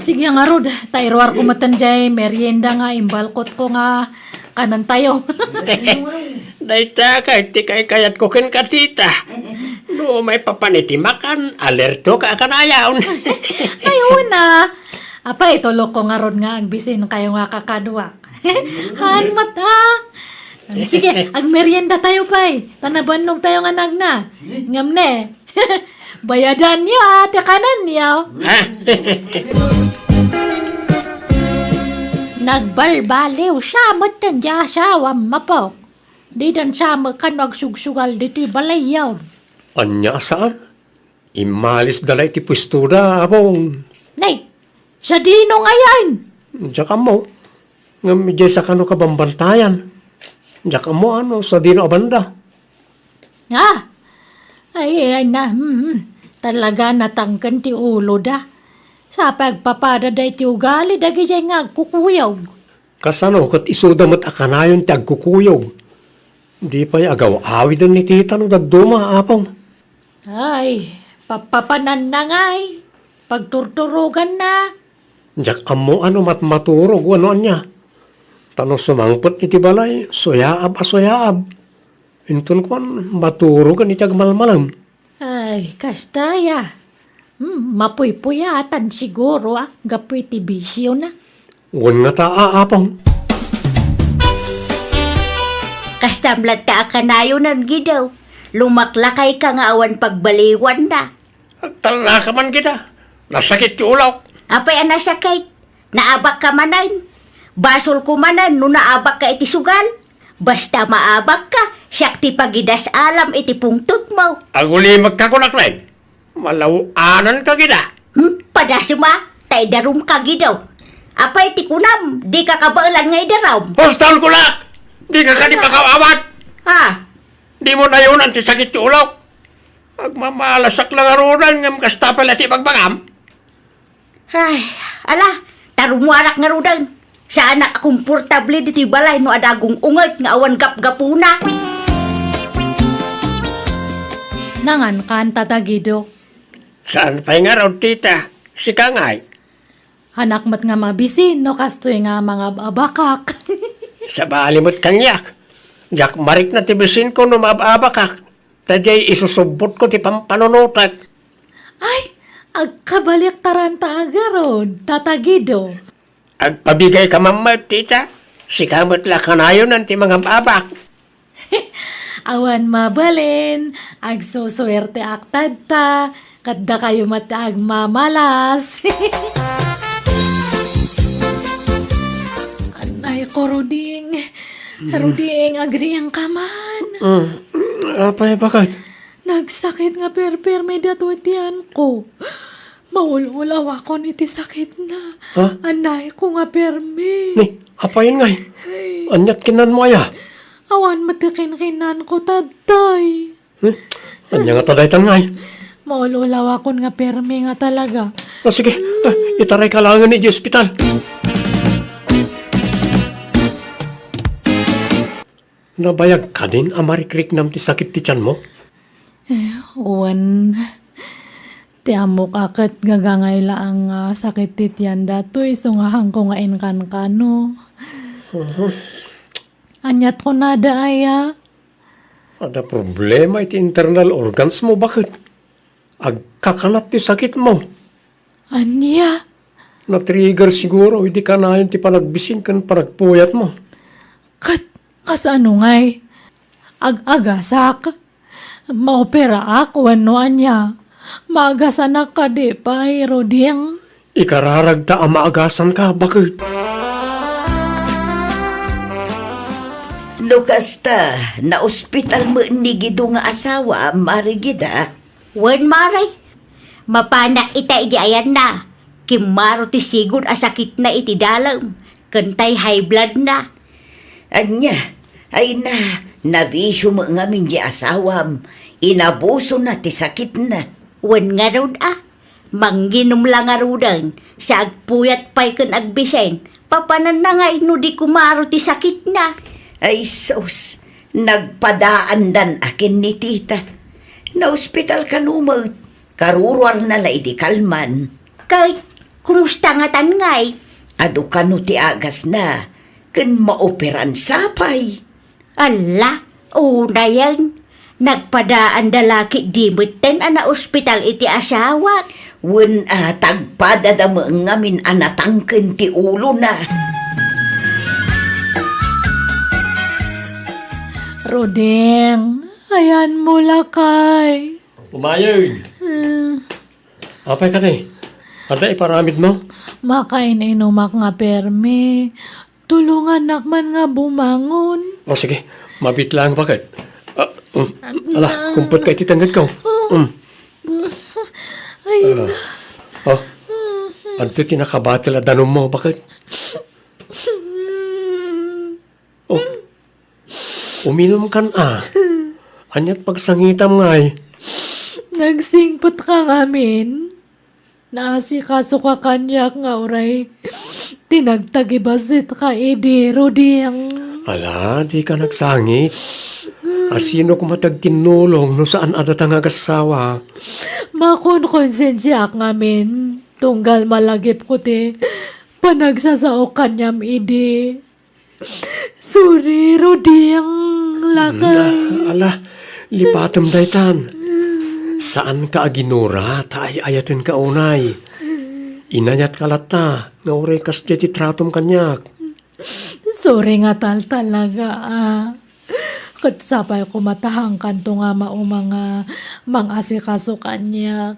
Sige nga rod, tairwar ko matanjay, merienda nga, imbalkot ko nga, kanan tayo. Dayta kay ti kay kayat ko ken katita. No may papanitimakan, alerto ka kanayaw. Ayun na. Apa ito loko nga rod nga, ang bisin kayo nga kakadwa. Han mata. Sige, ag merienda tayo pay. Tanabannog tayo nga nagna. Ngam ne. Bayadan niyo ate kanan niyo. Nagbalbaliw siya matan di asawam mapok. Di dan sama kan magsugsugal dito'y balayaw. Anya saan? Imalis dalay ti pwestuda, abong. Nay, sa dinong ayan. Diyan ka mo. Nga medyo sa kano ka bambantayan. Diyan ka mo ano, sa dino abanda. Ah, ay na, talaga natangkan ti ulo da. Sa pagpapada da iti ugali, dagi siya nga kukuyaw. Kasano, kat isuda mo't akanayon ti agkukuyog. Di pa'y agaw awid ni tita no dagduma, apong. Ay, papapanan na nga'y. Pagturturugan na. Diyak amo ano maturog, ano anya. Tanong sumangpot ni tibalay, soyaab a soyaab. Intun ko maturogan iti agmalmalam. Ay, kastaya. Mapuypuyatan siguro gapoy ti bisyo na. Wan nga taa, apong. Kastamlat ta akanayo nan gidaw. Lumaklakay ka nga awan pagbaliwan na. Tala ka man kita. Nasakit ti ulaw. Apay anasakit. Naabak ka manan. Basol ko manan no naabak ka iti sugal. Basta maabak ka, siyak ti pagidas alam iti pungtot mo. Aguli magkakunaklay. Malawanan ka kita. Padasuma, tay darum ka gidaw. Apay ti kunam, di ka kabailan ngay daram. Postal kulak! Di ka kani makawawat. Ha? Di mo na yun ang tisakit ti ulaw. Agmamalasak lang arunan ngam kastapal at ibagbangam. Ay, ala, tarumuarak nga rudan. Sana komportable diti balay no adagong unget nga awan gap-gapuna. Nangan kan tatagido. Saan pa'y nga raw, tita? Si Kangay. Hanak mat nga mabisin no kastoy nga mga babakak. Sa balimot kanyak. Yak marik na tibisin ko no mababakak. Tadyay isusubot ko ti pampanunutak. Ay, agkabalik taranta agaron, tatagido. Agpabigay ka mamad, tita. Si kamot la kanayon ang ti mga babak. Awan mabalin, agsuswerte aktad ta, kadda kayo mata agmamalas. Anay ko, Ruding. Ruding, agri ang kaman. Apay, bakit? Nagsakit nga perperme datutian ko. Maululaw ako ni ti sakit na. Ha? Anay ko nga perme. Ni, apayin ngay. Anyat kinan mo aya. Awan matikin-kinan ko taday. Anya nga tadaytan ngay. Maululaw ako nga perme nga talaga. Sige, itaray ka lang ni di ospital. Nabayag ka din, amarikrik nam ti sakit ti tiyan mo? Uwan, ti amok akat gagangay laang sakit ti tiyan datoy sungahang ko nga inkan-kano. Anyat ko nada aya. Ada problema iti internal organs mo, bakit? Agkakanat ti sakit mo. Anya? Na-trigger siguro, hindi ka na yun ti panagbisin kan panagpuyat mo. Kasano ngay? Ag-agasak? Maopera ako, ano anya? Maagasan ka di pa, Roding? Ikararagda ang maagasan ka, bakit? No kasta, na ospital mo ni gido nga asawa, marigida. Wen maray. Mapanak ita iti ayan na. Kimaro ti sigod asakit na iti dalam. Kantay high blood na. Anya, ay nabisyo mo nga min di asawam. Inabuso na ti sakit na. Wen nga rod Mangginom lang nga rodan. Sa agpuyat pa'y kan agbisen. Papanan na nga no di kumaro ti sakit na. Ay sos, nagpadaan dan akin ni tita. Na ospital ka numot. Karuruar na la idi kalman. Kay, kumusta nga tan ngay? Ado ka no ti agas na. Kan maoperan sapay. Ala, una yan. Nagpadaan dalaki di meten ana ospital iti asawa. Wen tagpada da mo ngamin anatangken ti ulo na. Rodeng, ayan mo lakay. Umayod. Apay ka ni. Ada iparamid mo? Makain inumak nga perme. Tulungan nakman nga bumangon. O sige, mabit lang bakit? Ala, kumpot kay titanggad ka. Ay, Anto tinakabatil at danom mo, bakit? Oh, uminom kan Anyat pagsangitam ngay. nagsingpot ka ngamin. Naasikaso ka kanyak nga oray. Tinagtagibasit ka idi, Rodeng. Ala, di ka nagsangit. Asino kumatag tinulong no saan adatang agasawa. Makon-konsensya ngamin. Tunggal malagip ko te. Panagsasaok kanyam idi. Sorry, Rodeng. Lakay. Ala, lipatam daytan. Saan ka aginura, taay ayatin ka unay. Inayat kalata, nga oray kas ti tratom kanyak. Sorry nga tal talaga Kat sapay ko matahang kanto nga mga asikaso kanyak.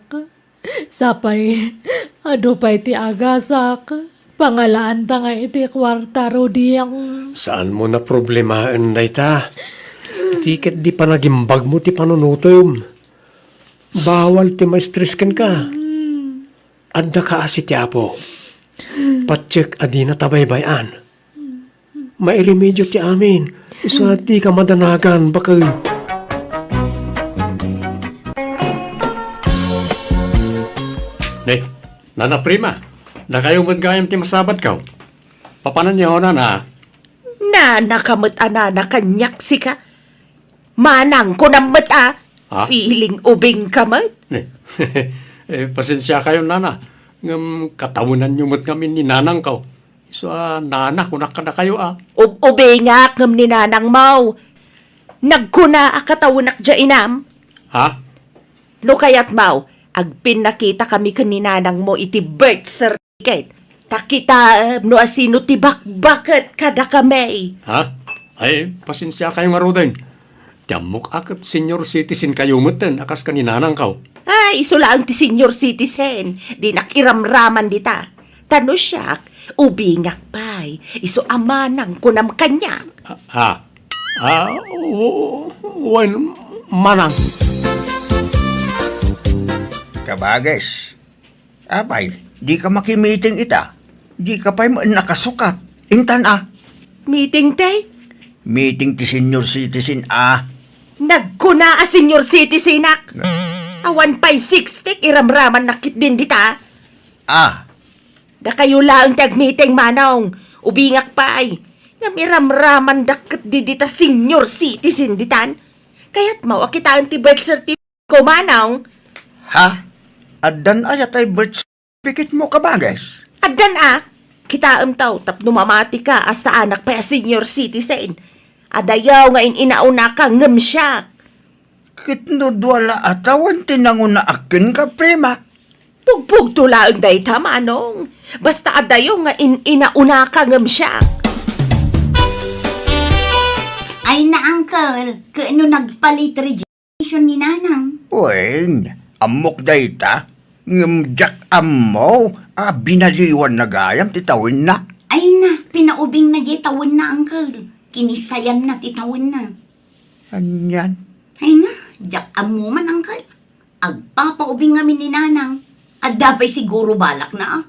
Sapay, ado pa'y ti agasak. Pangalaan ta nga iti kwarta, Rodeng. Saan mo na problemaen dayta? Tiket di pa nagimbag mo ti panunutom. Bawal ti ma-stress ka. Adda ka asi ti apo. Patsik adi na tabaybayan. Mairemedyo ti amin. So di ka madanagan baka. Nana prima. Na kayo magayam ti masabat ka. Papanan niya na. Nakamot na kanyak si ka. Manang ko namat Ha? Feeling ubing ka mat. Pasensya kayo, nana. Katawunan nyo mo't kami ni nanang ka. So, nana, kunak ka na kayo, Ubing nga kam ni nanang mau. Nagkuna akatawunak dya inam. Ha? No kayat mau, agpin nakita kami kaninanang mo iti birth certificate. Takita no asino ti bakbakit kada kami. Ha? Ay, pasensya kayo nga rodin. Tiamok akat senior citizen kayo mo't akas ka ni nanang ka. Ay, isulaang ti senior citizen. Di nakiramraman dita. Tano siyak, ubingak pa'y. Iso amanang kunam kanya. Wan, manang. Kabages. Apay, di ka makimiting ita. Di ka pa'y nakasukat. Intan Meeting tay? Meeting ti senior citizen Nagkuna a senior citizen ak. Awan pa'y 60 iramraman nakit din dita. Da kayo lang tag-meeting manong. Ubingak pa'y. Namiramraman dakit di dita senior citizen ditan. Kaya't mau akitaan ti birth certificate ko manong. Ha? Addan ayat ay birth certificate mo, kabages. Addan kitaam taw tapno mamati ka as sa anak pa senior citizen. Adayaw nga inauna ka ngem siya. Kitnudwala atawan tinanguna akin ka, prima. Pugpug tulaang day manong. Basta adayaw nga inauna ka ngem siya. Ay na, uncle. Kaano nagpalit registration ni nanang? Wen, amok dayta. Ngumjak ammo. Binaliwan na gayam, titawin na. Ay na, pinaubing na di tawon na, uncle. Kinisayan na titawon na. Anyan. Ay na, jak amo man, uncle. Agpapaubing ngamin ni nanang. At dapay siguro balak na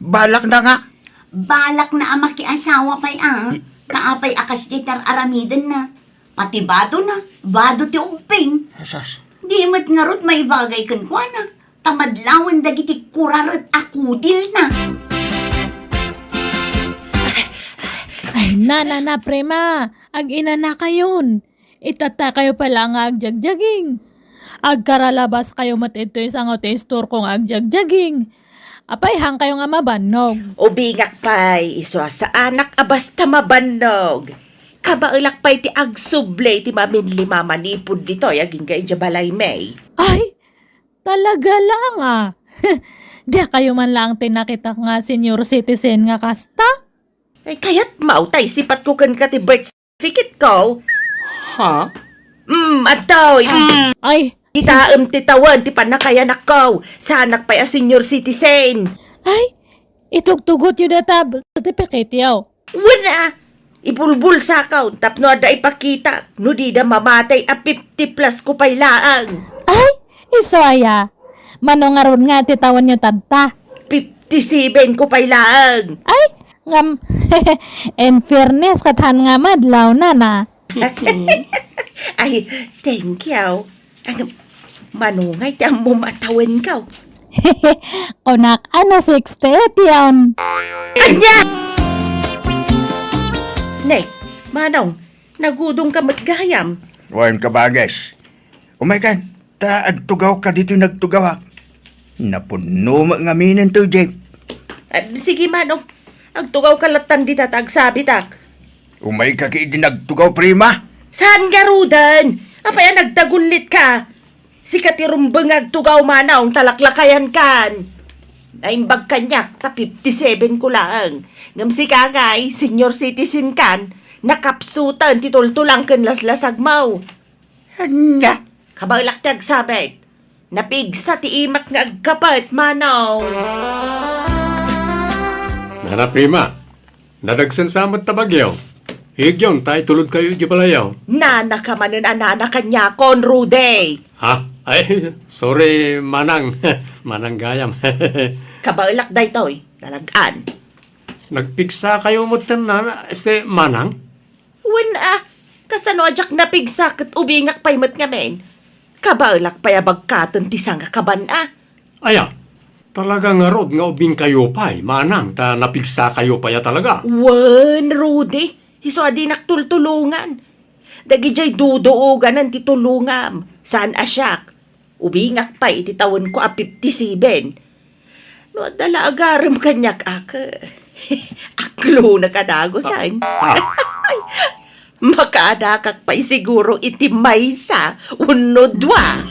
Balak na nga. Balak na makiasawa pa'y Kaapay akas jitar aramidan na. Pati bado na. Bado ti uping. Asas. Di mat ngarot may bagay kan kwa na. Tamadlawan dagiti kurarat akudil na. Ay, na, prema. Ag-ina na kayon. Itata kayo pala nga agjagjaging. Agkaralabas kayo matitoy sa nga store kong agjagjaging. Apay, hang kayo nga mabanog. Ubingak pa'y iso sa anak basta mabanog. Kabailak pa'y ti agsublay ti maminli mamanipod dito yaging kay jabalay may. Ay, talaga lang Di kayo man lang tinakita nga senior citizen nga kasta? Ay kaya't mautay sipat ko kan ka ti birth Fikit ko? Ha? Atoy. Ay, Itaam titawan, ti panakayanak ko. Sanak pa ya senior citizen. ay, itugtugot yun na tab. Certificate yaw. Wala. Ibulbul sa account, tapno ada ipakita. No di da mamatay a 50 plus ko pa'y laang. Ay, iso aya. Manongaron nga titawan nyo tadta. 57 ko pa'y laang. Ay, ngam, in fairness, katahan nga madlaw na na. Ay, thank you. Ang manungay ti ang mumatawan ka. Kunak, ano 68 yun? Anya! Nek, manong, nagudong ka matgayam. Wayan ka bagas. Umaykan, taagtugaw ka dito nagtugaw. Napuno nga minan to, Jeep. Sige manong, agtugaw ka latan di tatag sabi tak. Umay ka ki nagtugaw, prima. Saan ka rudan? Apaya nagtagulit ka. Si katirumbeng agtugaw manong talaklakayan kan. Naimbag kanyak, ta 57 ko lang. Ngam si kagay, senior citizen kan, nakapsutan titultulang kan laslasag mau. Anya? Kabalak tag sabit. Napigsa ti imak nga agkapat, manong. Nana prima, nadagsan samot tabagyaw. Higyon, tayo tulod kayo di balayaw. Nana ka manin anana kanya kon, Rude. Ha? Ay, sorry, manang. Manang gayam. Kabalak day toy, talagaan. Nagpiksa kayo mo na, manang? Wen kasano ajak napigsa kat ubingak paymat nga men. Kabalak payabag katon ti sanga kaban Aya, talaga nga rod nga ubing kayo pa'y, manang, ta napigsa kayo pa ya talaga. Wen, Rude. Hiso adi naktultulungan. Dagijay dudoogan ang titulungam. Saan asyak? Ubingak pa iti tawon ko a 57. No, dala agaram kanyak aklo na kadagosan. Makaadakak pa'y siguro iti maysa, unod dwa.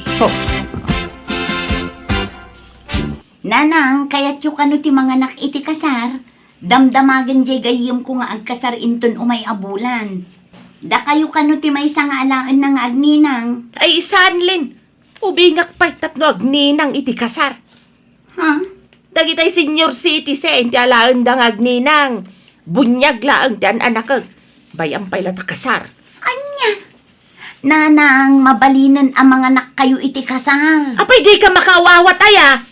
Nanang, kaya't yung ano ti mga nak iti kasar. Damdamagan jay gayim ko nga agkasar inton umay abulan. Da kayo kano ti may nga alaan ng agninang. Ay, sanlin. Ubingak pa'y tapno agninang iti kasar. Ha? Dagitay senior citizen ti alaan dang agninang. Bunyag laang ti anak bayang pa'y lata kasar. Anya? Nanang, mabalinan ang mga nak kayo iti kasar. Apay di ka makawawat aya.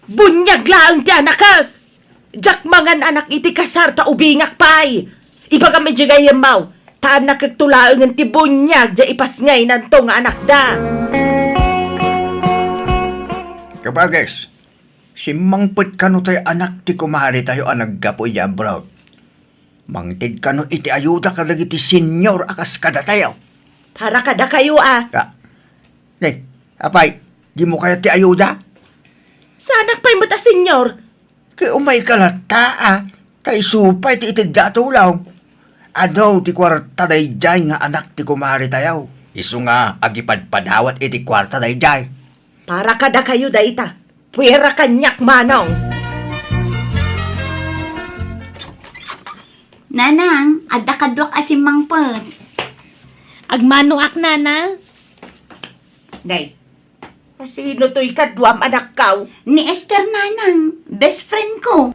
Bunyag laang ti anak Jak mangan anak iti kasar ta ubingak pa'y. Iba kami di gayam mau. Taan nakagtulaangan ti bunyag di ipasngay nanto nga anak da. Kabagas, si mangput kano tayo anak ti kumari tayo anaggapo ya, bro. Mangtid kano iti ayuda ka lagi ti senior akas kada tayo. Para kada kayo Ka, apay, di mo kaya ti ayuda? Sa anak pa'y mata senyor. Kaya umay kalata, kay supay ti itigdatulaw. Ano ti kwarta day jay nga anak ti kumari tayo. Isu nga agipadpadawat iti kwarta day jay. Para kada kayo dayta. Puwera kanyak manong. Nanang, adda kadwak asim mangpet. Agmano ak nana. Nay, sino to'y kadwam anak kaw? Ni Esther nanang, best friend ko.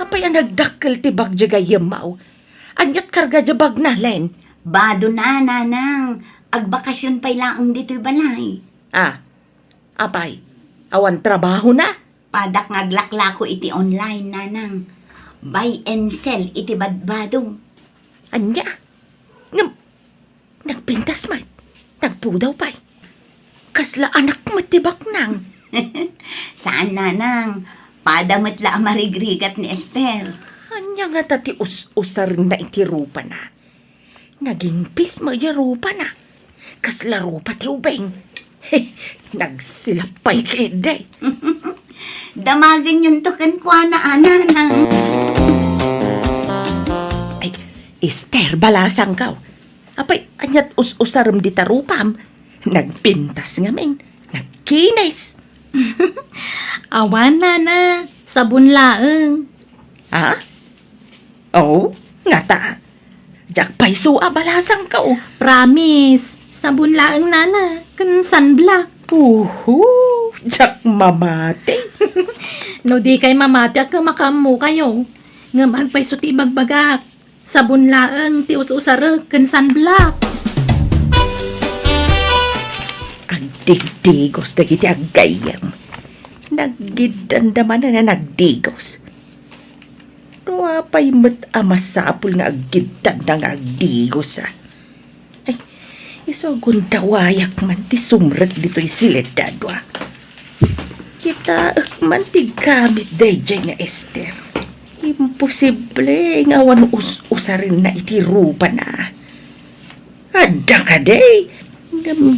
Apay ang nagdakkel ti bagja gayam mau. Anyat karga jabag na len. Bado na, nanang. Agbakasyon pa'y laang dito'y balay. Apay, awan trabaho na. Padak ngaglaklako iti online, nanang. Buy and sell iti badbado. Anya, nagpintas mat. Nagpudaw pa'y. Kasla anak matibak nang. Saan, nanang? Padamatla ang marigrigat ni Esther. Anya nga tati usar na iti rupa na. Naging pis rupa na. Kasla rupa ti ubeng. Nagsilapay kiday. Damagan yun to kwa na, nanang. Ay, Esther, balasang kaw. Apay, anyat usaram di tarupam. Nagpintas nga men. Nagkinis. Awan nana, sabon laeng. Ha? Oh? Nga ta, jak pa'y sua balasang ka o. Promise, sabon laang nana, kan sunblock. Jak mamate. No di kay mamati at makamu kayo. Nga magpaysuti bagbagak. Sabon laang ti us-usarag kan sunblock. Ang digdigos na kiti agayam. Naggidandaman na nagdigos. No apay mat amasapul nga aggidan na nga agdigos Ay, iso agundawayak man ti sumrag dito'y siledadwa. Kita man ti gamit dayjay nga Esther. Imposible nga awan usarin na iti rupa na. Adda ka day.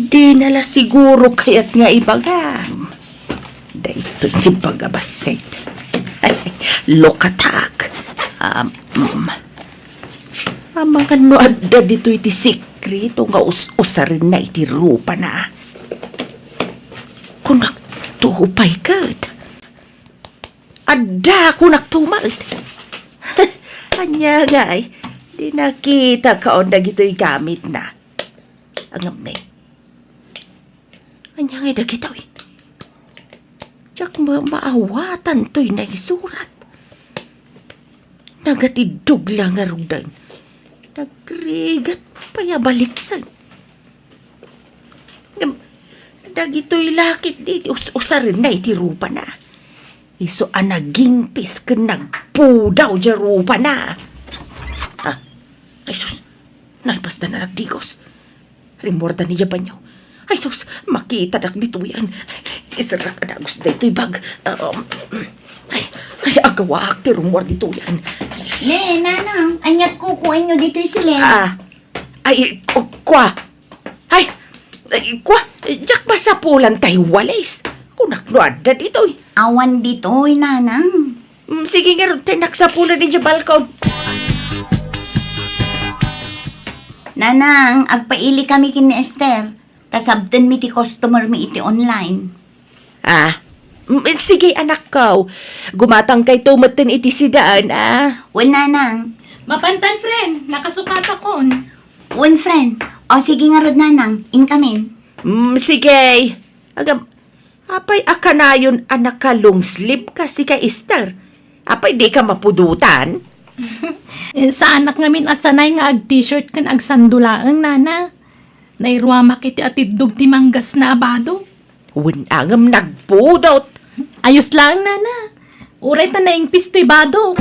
Di nala siguro kayat nga ibagam. Da ito ti pagabasit. Lokatak. Mga no adda dito iti sikrito nga usarin na iti rupa na. Kung nagtupay kat. Adda kung nagtumat. Anya nga ay, di nakita ka o dagito'y gamit na. Ang amay. Anya nga dagito eh. Tsak maawatan to'y naisurat. Nagatidog lang nga rudan. Nagrigat payabaliksan. Dagito'y lakit di usarin na iti rupa na. Iso anaging pis ka nagpudaw dya rupa na. Ay sus, nalpas na nagdigos. Rimorda ni Japanyaw. Ay sus, makita dak dito yan. Isarak ka na gusto dito'y bag. Ay, agawak ti rumor dito yan. Ne, nanang, anyat kukuin nyo dito sila. Kwa. Kwa, jak masapulan tayo walis. Kunaknuad na dito Awan dito, nanang. Sige nga rin tayo naksapulan din sa balkon. Nanang, agpaili kami kin ni Esther. Kasabdan mi ti customer mi iti online. Sige anak ko. Gumatang kay tumatin iti sidaan, Wen, nanang. Mapantan friend, nakasukat akon. Wen, friend. O sige nga rod, nanang. Inkamin. Sige. Apay akanayon anak ka long sleeve kasi ka Esther. Apay di ka mapudutan. Sa anak ngamin asanay nga ag-t-shirt kan agsandulaang nana. Nairwa makiti atidog ti manggas na abado. Winangam nagpudot. Ayos lang nana. Uray ta na pisto'y bado.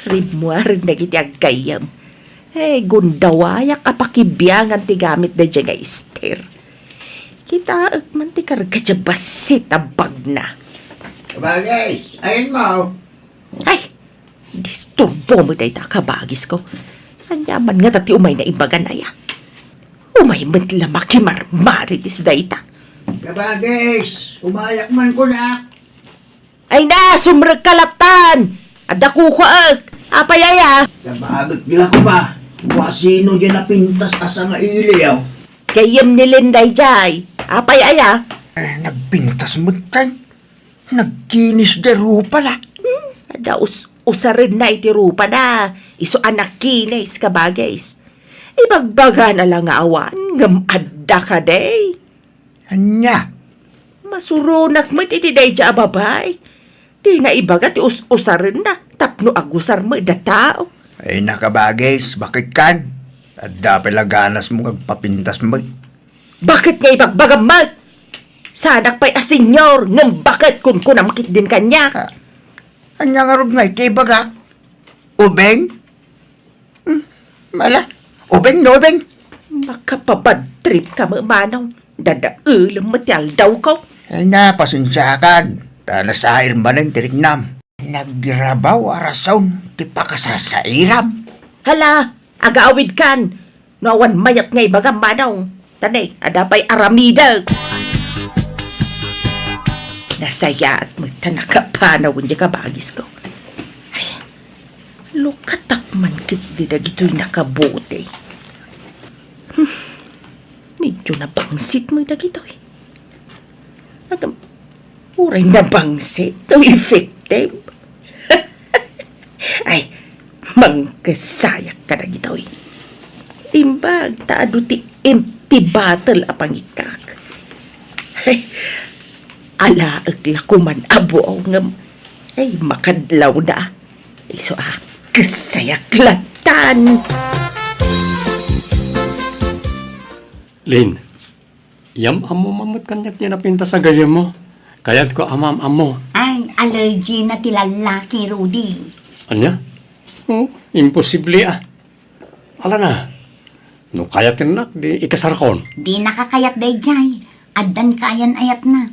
Rimuar na kiti agkayam. Gundawayak apakibiyangan ti gamit na dyan nga Esther. Kita man ti karga dyan basit abag na. Kabagis, ayun mo. Ay, disturbo mo na kabagis ko. Anyaman nga tati umay na ibaga na ya. Umay man tila makimarmari tis dayta. Kabagis, umayak man ko na. Ay na, sumrag kalatan! Adaku ko apayaya. Kabagit nila ko ba? Wasino dyan na pintas asa nga iliyaw. Kayem ni Linday jay. Apayaya. Nagpintas mo tan. Nagkinis de rupa la. Ada usarin na iti rupa na. Iso anak kinis kabagis. Ibagbaga na lang nga awan. Ngam adda ka day. Anya? Masurunak mo iti day dya babay. Di na ibaga ti usarin na. Tapno agusar mo da tao. Ay nakabagis, bakit kan? Adda pelaganas mo agpapintas mo. Bakit nga ibagbaga mo? Sanak pa'y asenyor. Ngam bakit kun namakit din kanya. Anya nga rog nga ikibaga? Ubeng? Mala. Ubeng no ubeng? Makapabad trip ka mo manong. Dadaulam matyal daw ko. Ay na, pasensyakan. Nasair ba ng tirignam? Nagrabaw arason, ti pakasasairam. Hala, agaawid kan. Nawan mayat ngay baga manong. Tanay, adapay aramida. Nasaya at magtanakapanawin niya kabagis ko. Ay, lukatak man kit di na gito'y nakabuti. Medyo nabangsit mo na gito'y. Uray nabangsit, to effective. Kasayak ka na gitaw eh. Imbag, taado ti empty bottle apang ikak. Ay, alaag lakuman abo ngam. Ay, makadlaw na. Iso kasayak latan. Lin, yam amo mamut kanyak niya napinta sa gayam mo. Kaya't ko amam amo. Ay, allergy na ti lalaki, Rudy. Anya? Oh, imposible ah. Ala na. No kayatin nak, di ikasarkon. Di nakakayat day jay. Addan kayan ayat na.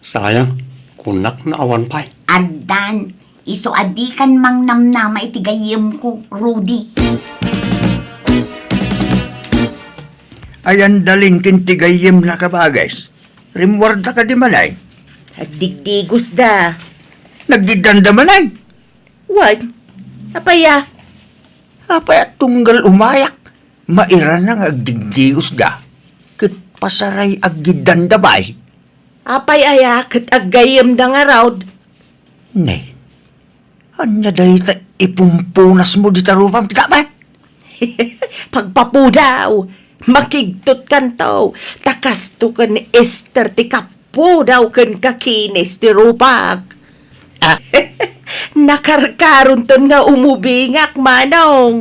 Sayang, kunak na awan pa'y. Addan, iso adikan mang namnama itigayim ko, Rudy. Ayan daling kintigayim na kabagay. Rimwarda ka di manay. Digdigos da. Nagdidanda manay. What? Apaya? Apay at tunggal umayak. Maira na nga agdigdigos da. Kit pasaray agdidanda bay. Apay ayak at agayam da nga raud. Ne. Anya dahi ta ipumpunas mo di tarupang pita ba? Pagpapu daw. Makigtot kan tao. Takas to kan Esther ti kapo daw kan kakinis ti rupak. Nakarkaron ton nga umubingak manong.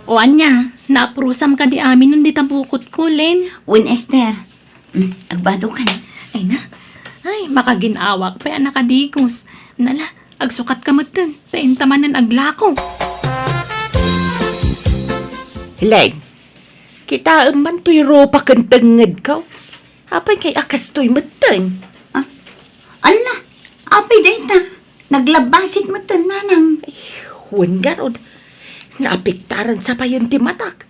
O anya, naprusam ka di amin nun di tabukot ko, Len. Win Esther, agbado ka na. Ay na, ay, makaginawak pa yan nakadigos. Nala, agsukat ka matan, tain tamanan aglako. Len, kita man to'y ropa kan tenged ka. Apay kay akas to'y matan. Ala, apay dayta. Naglabasit mo nanang. Huwag nga rod. Naapiktaran sa payan ti matak.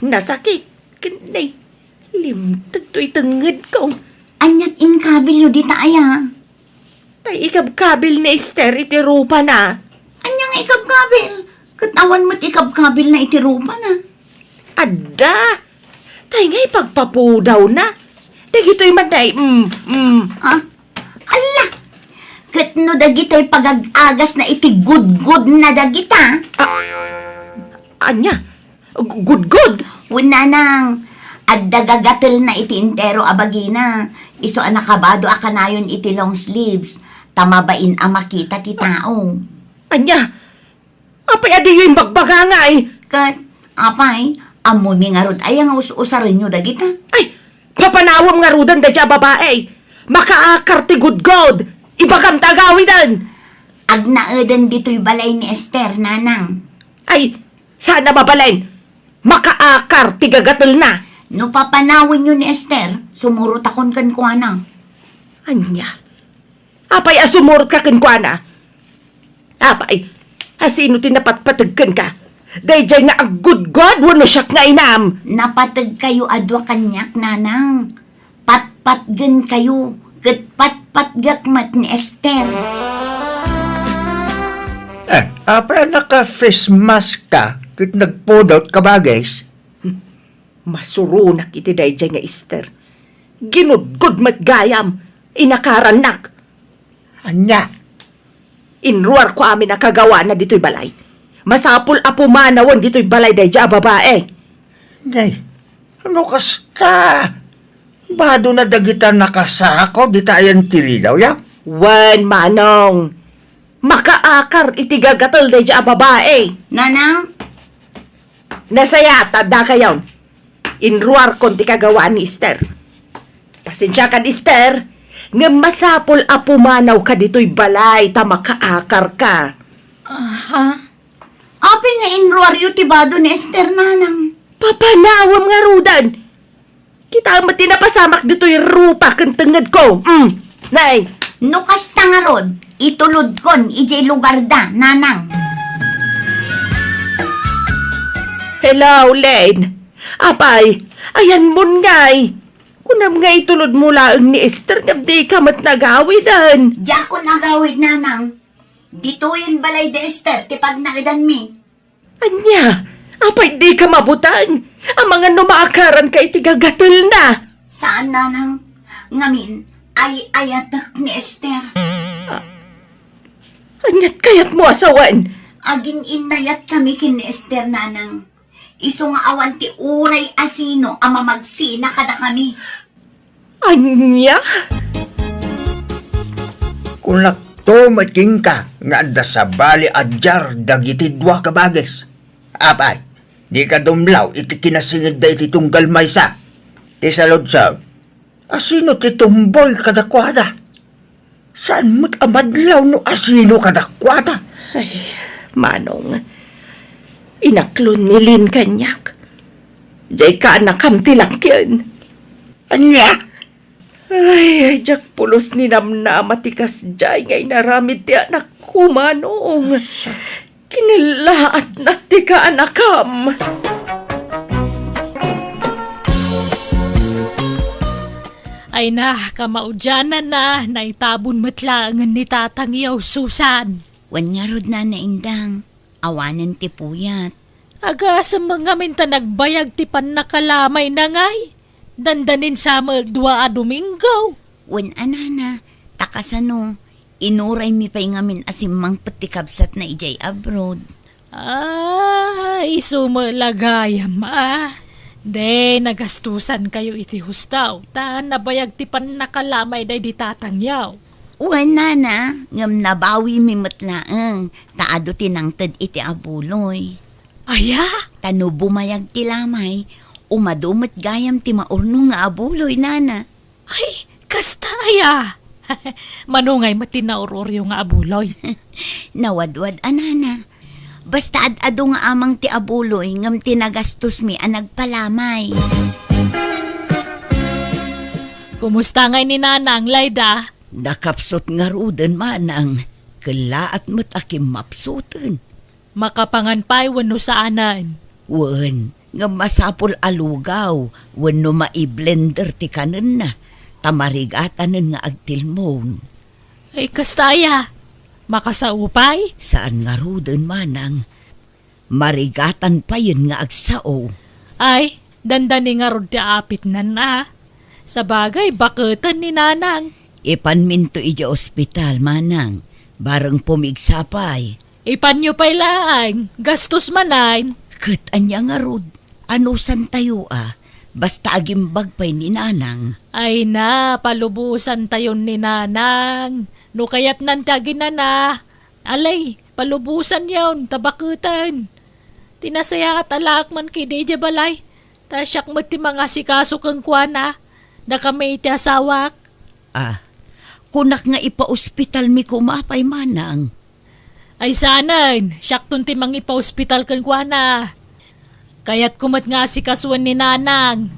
Nasakit. Kanay. Limtag to'y tenged ka. Anyat inkabil yu di taaya. Ay ikab-kabil ni Esther iti ropa na. Anyang ikabkabil. Katawan mo't ikabkabil na itirupa na. Ada! Tay nga'y pagpapudaw na. Dagito'y manday, Ha? Ala! Katno dagito'y pagag-agas na iti good na dagita. Anya, good. Winanang, addagagatel na iti intero abagina. Iso anakabado akanayon iti long sleeves. Tamabain ang makita ti tao. Anya, apay adi yung bagbaga nga eh. Kat, apay, amo mi nga rod ay ang us-usarin nyo dagita. Ay, papanawam nga rudan da dya babae. Makaakar ti good. Ibagam tagawidan. Agnaedan dito'y balay ni Esther, nanang. Ay, sana mabalain. Makaakar ti gagatel na. No papanawin nyo ni Esther, sumurot akon kan kuana. Anya, apay asumurot ka kinkwana. Apay, asino tinapatpatagkan ka. Dahil dyan nga ang good God, wano siyak nga inam. Napatag kayo adwa kanyak, nanang. Patpatgan kayo. Kat patpatgakmat ni Esther. Apay naka-face mask ka. Kit nagpodot kabagay. Masurunak iti dahil dyan nga Esther. Ginudgod mat gayam. Inakaranak. Anya. Inruar ko amin nakagawa na dito'y balay. Masapul apumanawan dito'y balay dahil dyan babae. Day, ano kasta? Bado na dagitan nakasako, di tayan tiri daw ya? Wan manong. Makaakar iti gagatal dahil dyan babae. Nanang, Nasayata da kayon. Inruar kon ti kagawa ni Esther. Pasensya ka Esther. Nga masapul apumanaw ka dito'y balay ta makaakar ka. api nga inruaryo tibado ni Esther, nanang. Papanawam nga rudan. Kita mo tinapasamak dito'y rupa kang tengad ko. Nay, No kasta nga rod, itulod kon, ijay lugar da, nanang. hello, Len. Apay, ayan mo ngay. Kunam nga itulod mo lang ni Esther nga di ka mat nagawidan. Diya ko nagawid, nanang. Dito yun balay de Esther, tipag naidan mi. Anya, apay di ka mabutan. Ang mga numaakaran kay tigagatul na. Saan, nanang? Ngamin, ay ayatak ni Esther. Anyat kayat mo asawan. Aging inayat kami kin Esther nanang. Iso nga awan ti uray asino ang mamagsina kada kami. Anya? Kung lakto mating ka, nga da sa bali adjar dagiti dua ka bages. Apay, di ka dumlaw, iti kinasingid da iti tunggal maysa. Ti salod-saw, asino ti tumboy kadakwada? Saan mo't amadlaw no asino kadakwada? Ay, manong. Inaklon ni Lin kanyak. Jay ka anak kamtilak yun. Anya? Ay, jak pulos ni namna matikas jay ngay naramid ti anak ko, manong. Kinilaat na ti ka anakam. Ay na, kamaudyanan na, naitabon matlangan ni Tatang Yaw Susan. Wan nga rod na naindang. Awanan ti puyat. Aga sa mga minta nagbayag ti pan nakalamay na ngay. Dandanin sa dua a Domingo. Wan anana, takasano, inuray mi pa'y ngamin asimang patikabsat na ijay abroad. Ay, sumalagayam De, nagastusan kayo iti hustaw. Ta, nabayag ti pan nakalamay day di Tatang Yaw. Wan nana, ngam nabawi mi matlaang, taado tinangtad iti abuloy. Aya? Tano bumayag ti lamay, umadumat gayam ti maurno nga abuloy nana. Ay, kasta aya. Manungay matinauror yung abuloy. Nawadwad anana. Basta ad-ado nga amang ti abuloy ngam tinagastos mi ang nagpalamay. Kumusta ngay ni Nanang, Layda? Nakapsot nga rudan manang, kalaat mo't akim mapsutan. Makapanganpay wano saanan. Wan, nga masapol alugaw, wano maiblender ti kanan na, tamarigatanan nga agtilmon. Ay, kastaya. Makasaupay? Saan nga rudan manang, marigatan pa yun nga agsao. Ay, dandani nga rod ti apit na na. Sa bagay, baketan ni Nanang. Ipanminto ija ospital manang, bareng pumigsapay. Ipanyo pa'y laang, gastos manayn. Kat anya nga rod, anusan tayo basta agimbag pa'y ni Nanang. Ay na, palubusan tayon ni Nanang. No kayat nantagin na. Alay, palubusan yawn, tabakutan. Tinasaya at alak man kay Deja Balay. Tasyak mo ti mga sikaso kang kuwana. Na kami iti asawak. Kunak nga ipa-ospital mi kumapay manang. Ay sanan, syakton ti mga ipa-ospital kang kuwana. Kaya't kumat nga sikasuan ni Nanang.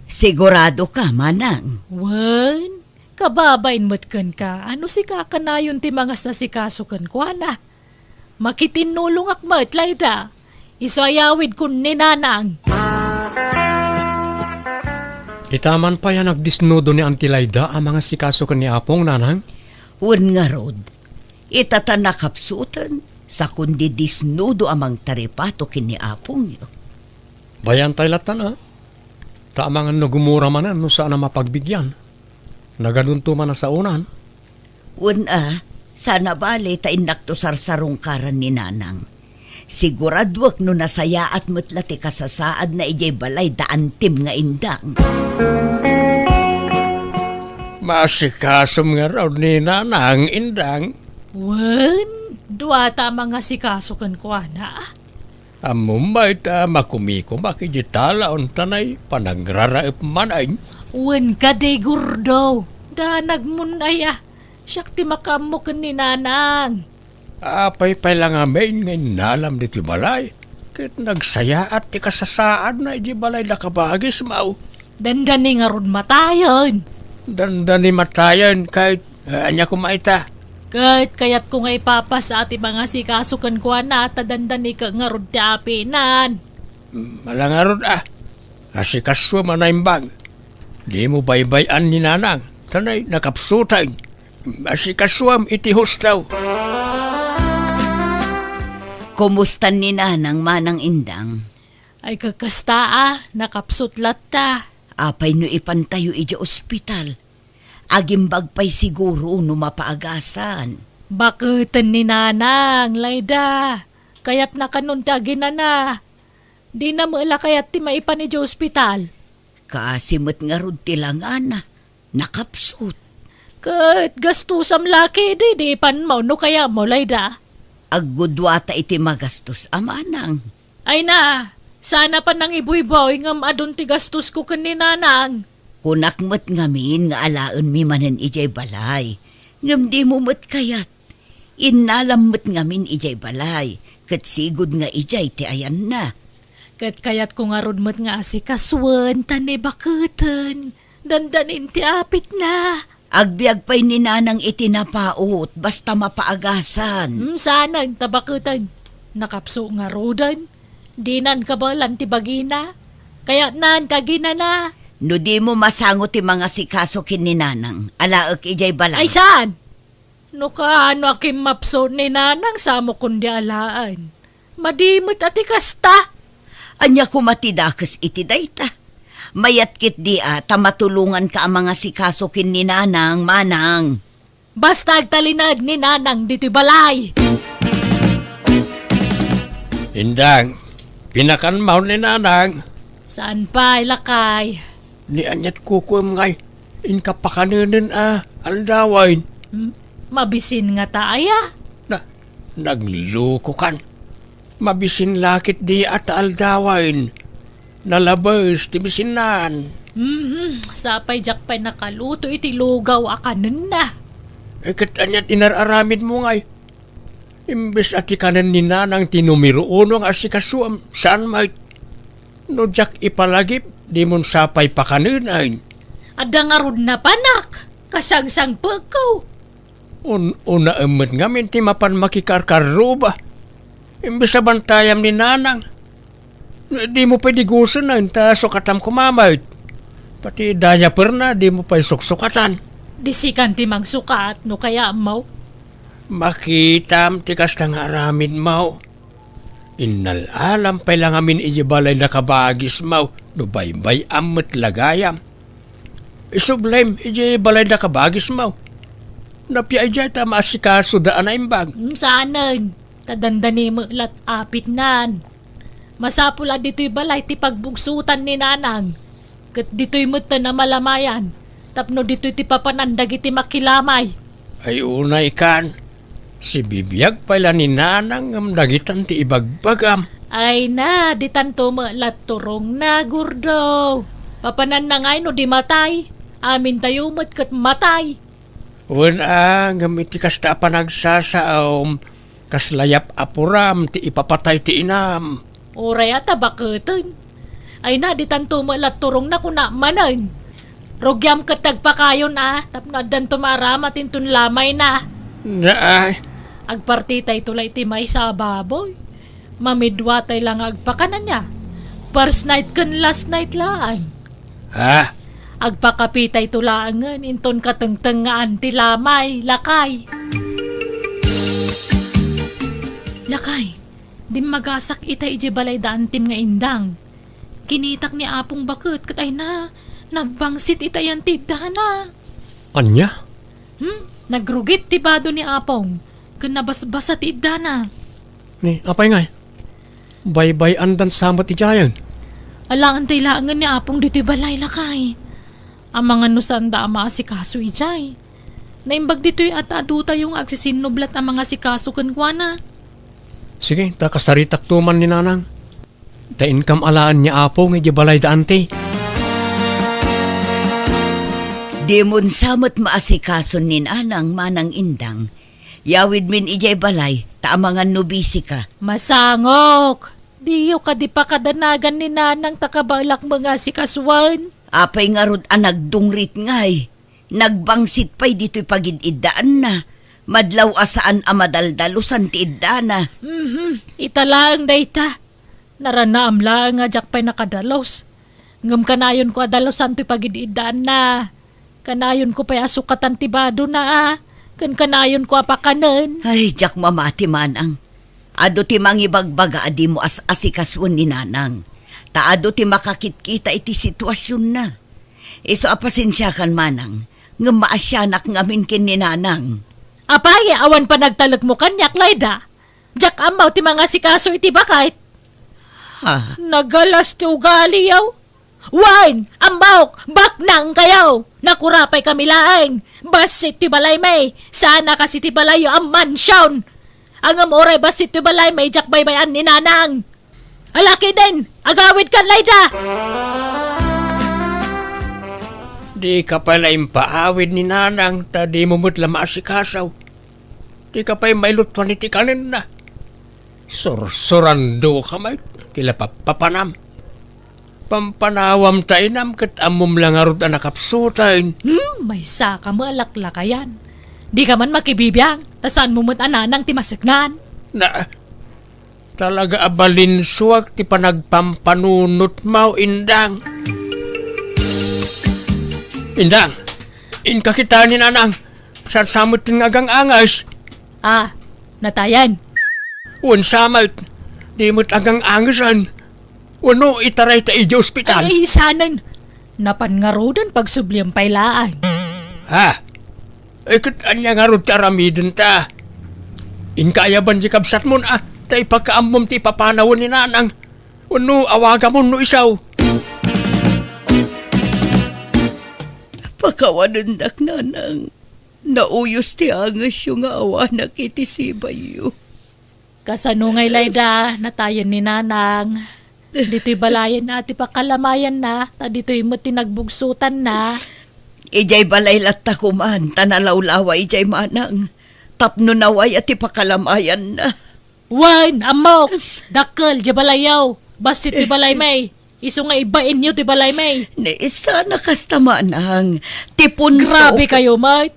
Sigurado ka manang. Wan, kababain mo't kan ka. Ano si kakanayon ti mga sasikaso kan kuwana? Makitinulong akmat, Layda. Isoayawid kun ni Nanang. Itaman pa yan nagdisnudo ni Auntie Layda ang mga sikaso ka ni Apong, Nanang? Wan nga rod, itatanakapsutan sa kundi disnudo amang taripato kini apong yo. Bayan tayo latan, Taamangan no gumura man no saan na mapagbigyan. Naganunto man na sa unan. Wan sana bale ta inakto sarsarong karan ni Nanang. Siguradwak no nasaya at mutlati kasasaad na ijay balay daan tim nga indang. Masikasom nga raw ni Nanang indang. Wan, duwata mga sikaso kan kuwana. Amumbay ta makumiko makijitala on tanay panagraraip man ay. Wan ka de gurdo. Danag mun aya. Siyak ti makammo kan ni Nanang. Apay lang amin ngayon nalam dito balay. Kahit nagsaya at ti kasasaad na iti balay nakabagis mau. Dandani nga ron matayon. Dandani matayan kahit anya kumaita. Kahit kayat ko nga ipapas sa ati mga sikasukan ko na tadandani ka nga ron ti apinan. Malangarod Asikaswa manaimbang. Di mo baybayan ni Nanang. Tanay nakapsutay. Asikaswam iti hustaw. Kumusta ni Nanang manang indang? Ay kakasta nakapsutlat ta. Apay no ipantayo ija ospital. Agimbag pa'y siguro no mapaagasan. Bakutan ni Nanang, Layda. Kaya't nakanuntagin na. Di na mula kaya't ti maipan ni ospital. Kasimot nga rod tilangan na. Nakapsut. Kat gastusam laki di pan mo no kaya mo, Layda. Aggudwata iti magastos amanang. Ay na, sana pa nang ibuy-boy ngam adun ti gastos ko kan ni Nanang. Kunakmat ngamin nga alaon mi manen ijay balay. Ngam di mo mat kayat. Inalammat ngamin ijay balay. Kat sigud nga ijay ti ayan na. Kat kayat ko nga rudmat nga asikaswan, tani bakutan. Dandanin ti apit na. Agbiag pa'y ni Nanang itinapaot, basta mapaagasan. Sana ang tabakutan. Nakapso nga rodan. Dinan kabalan ti bagina. Kaya nan kagina na. No di mo masangot ti mga sikaso kin ni Nanang, alaak ijay balay. Ay saan? No kaano akim mapso ni Nanang samo kundi alaan. Madimot ati kasta. Anya kumatidakas iti dayta. Mayat kit di tamatulungan ka ang mga sikaso kin ni Nanang, manang. Basta agtalinad ni Nanang dito'y balay. Indang, pinakanmaw ni Nanang. Saan pa, Lakay? Ni anyat kukum ngay. Inkapakanunin aldawain. Mabisin nga taaya. Nagluko kan. Mabisin lakit di at aldawain. Nalabas ti bisinan. Sapay jakpay nakaluto iti lugaw akanin na. Kat anyat inararamid mo ngay. Imbes at ikanan ni Nanang tinumiro uno ang asikasuam. Saan may no jak ipalagip di mon sapay pakanunain. Ada nga rod na panak. Kasangsang pagkaw. Una emet ngamin ti mapan makikarkaruba. Imbes sa bantayam ni Nanang. Di mo pwede gusto na ta sukatam kumamay. Pati daya perna di mo pa suksukatan. Disikan ti magsukat no kaya mau. Makitam ti kasta nga aramid mau. Inalalam pa lang amin ijibalay na kabagis mau. No baybay amat lagayam. Isublime ijibalay na kabagis mau. Napia ijay ta maasikaso daan na imbag. Saanan? Tadandani mo lat apit nan. Masapula dito'y balay ti pagbugsutan ni Nanang. Kat dito'y mutta na malamayan. Tapno dito'y ti papanandag iti makilamay. Ay unay kan. Si bibiyag pala ni Nanang ang dagitan ti ibagbagam. Ay na, di tanto mo lat turong na gurdo. Papanan na ngay no di matay. Amin tayo mo't kat matay. Una, gamit ti kasta panagsasaom, kaslayap apuram, ti ipapatay ti inam. Oray ata bakutan. Ay na, di tanto mo lat turong na kuna manan. Rogyam katag pa kayo na, tapno adan tumaramat intun lamay na. Na, Agpartitay tulay ti may sa baboy. Mamidwatay lang agpakanan niya. First night kan last night lang. ha? Agpakapitay tulaangan inton katengteng nga anti lamay, Lakay. Lakay, di magasak itay iji balay daan tim nga indang. Kinitak ni apong bakit katay na, nagbangsit itay ang tidana. Anya? Nagrugit ti bado ni apong, kanabasbasa ti idana. Ni, apay ngay? Baybay andan samat ijayan. Alangan tay laangan ni apong dito'y balay, Lakay. Ang mga nusanda ama si kaso ijay. Naimbag dito'y at aduta yung agsisinublat ang mga si kaso kankwana. Sige, ta kasaritak tuman ni Nanang. Ta income alaan niya apo nga balay da ante. Di mon samot maasikason ni Nanang manang indang. Yawid min ijay balay, ta mga nubisi ka. Masangok! Diyo ka di pa kadanagan ni Nanang takabalak mga si kaswan. Apay nga rod nagdungrit ngay. Nagbangsit pa'y dito'y pagididaan na. Madlaw asaan amadaldalusan ti iddana. Italaang dayta. Naranaam lang nga jak pa'y nakadalos. Ngam kanayon ko adalosan to'y pagididaan na. Kanayon ko pa'y asukatan tibado na Kan kanayon ko apakanan. Ay, jak mamati manang. Ado ti mangibagbaga adi mo asikaswan ni Nanang. Taado ti makakitkita iti sitwasyon na. Iso apasensya kan manang. Nga maasyanak ngamin kin ni Nanang. Apay, awan pa nagtalag mo kanyak, Layda. Jak amaw ti mga sikaso iti bakit. Ha? Nagalas ti ugali yaw. Wine, ambawk, baknang kayaw. Nakurapay kami laeng. Basit ti balay may. Sana kasi ti balayo ang mansyon. Ang amoray basit ti balay may jak baybayan ni nanang. Alaki din, agawid kan, Layda. Di ka pala impaawid ni nanang, ta di mo mo't lama asikasaw. Di ka pa'y mailutwan iti kanin na. Sursurando ka may, tila papanam. Pampanawam ta inam, kat amom lang arod na nakapsutain. May saka mo alaklakayan. Di ka man makibibiyang, tasan mo mo't ananang ti masignan. Na, talaga abalinswag ti panagpampanunot mau, Indang. Indang, inkakita ni nanang, saan samot tin agang angas. Ah, natayan. Un samot, di mo't agang angasan. Uno itaray ta iji ospital. Ay, isanan. Napangarodan pag subliyang pailaan. Ha? Ikot anya nga rod taramidin ta. Inkayaban si kabsat mo na, ta ipakaamom ti papanawon ni nanang. Uno awaga mo no isaw. Pakawanundak nanang. Nauyos ti angas yung awanak iti sibayo. Kasano ngay, Layda, natayan ni nanang. Dito'y balayan na, ti pakalamayan na, ta dito'y mo tinagbugsutan na. Ijay balay latta kuman, tanalawlawa ijay manang. Tapno naway at ipakalamayan na. Wine, amok, dakkel, di balayaw, basit ti balay may. Iso nga ibain nyo ti balay may. Ni isa na kasta manang. Tipon Grabe kayo, mate.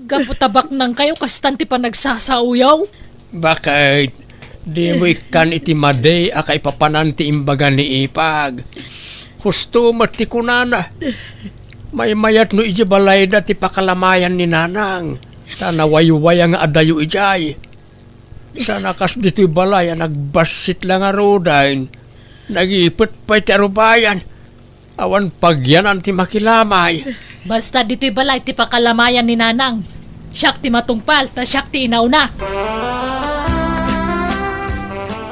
Gaputabak nang kayo, kastan ti pa nagsasauyaw. Bakit? Di mo ikan iti maday akay papanan ti imbaga ni ipag. Husto mati kunana. May mayat no iji balay da ti pakalamayan ni nanang. Tanaway-way ang adayo ijay. Sana kas dito'y balay nagbasit lang arodain. Nag-ipot pa'y ti arubayan. Awan pagyanan ti makilamay. Basta dito'y balay ti pakalamayan ni nanang. Siyak ti matungpal, ta siyak ti inauna.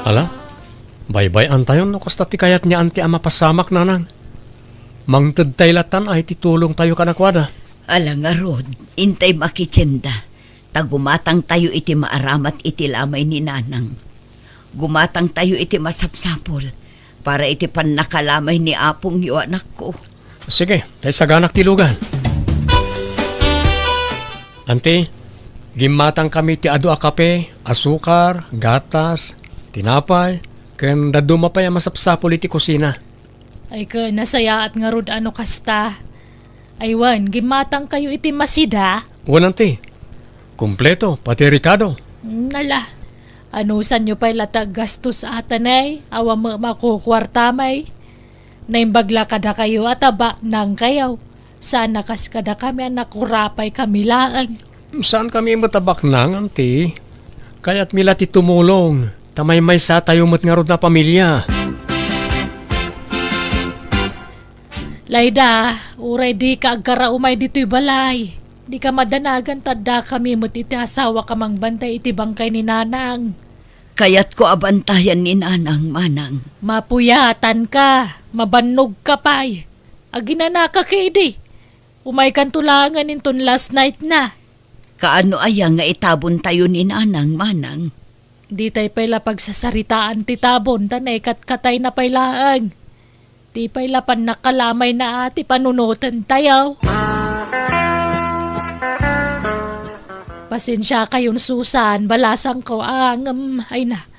Ala, baybay-an tayo no kasta ti kayat niya anti ama pasamak nanang. Mangtad taylatan ay titulong tayo kanakwada. Alang nga rod, intay makitsenda. Tagumatang tayo iti maaramat iti lamay ni nanang. Gumatang tayo iti masapsapol para iti panakalamay ni apong yu anak ko. Sige, tayo saganak tilugan. Ante, gimatang kami ti adu a kape, asukar, gatas, tinapay, ken daduma pa yung masapsapol iti kusina. Ay ka, nasaya at nga rod ano kasta. Aywan, gimatang kayo iti masida. Walang ti. Kompleto, pati Ricardo. Nala, anusan nyo pa'y latag gastos atanay, awa mo makukwartamay. Naimbagla kada kayo at aba nang kayaw. Sana kas kada kami nakurapay kami laang. Saan kami matabak nang, ante? Kaya't mila ti tumulong. Tamay may sa tayo matngarod na pamilya. Layda, uray di ka agkara umay dito'y balay. Di ka madanagan tadda kami mo't iti asawa kamang bantay iti bangkay ni nanang. Kaya't ko abantayan ni nanang manang. Mapuyatan ka, mabannog ka pa'y. Aginana ka kidi. Umay kan tulangan inton last night na. Kaano aya nga itabon tayo ni nanang manang? Di tay pa'y pagsasaritaan ti tabon, tanay katay na pa'y laang. Di pa'y lapan nakalamay na ati panunutan tayaw. Pasensya kayon Susan, balasang ko ay na,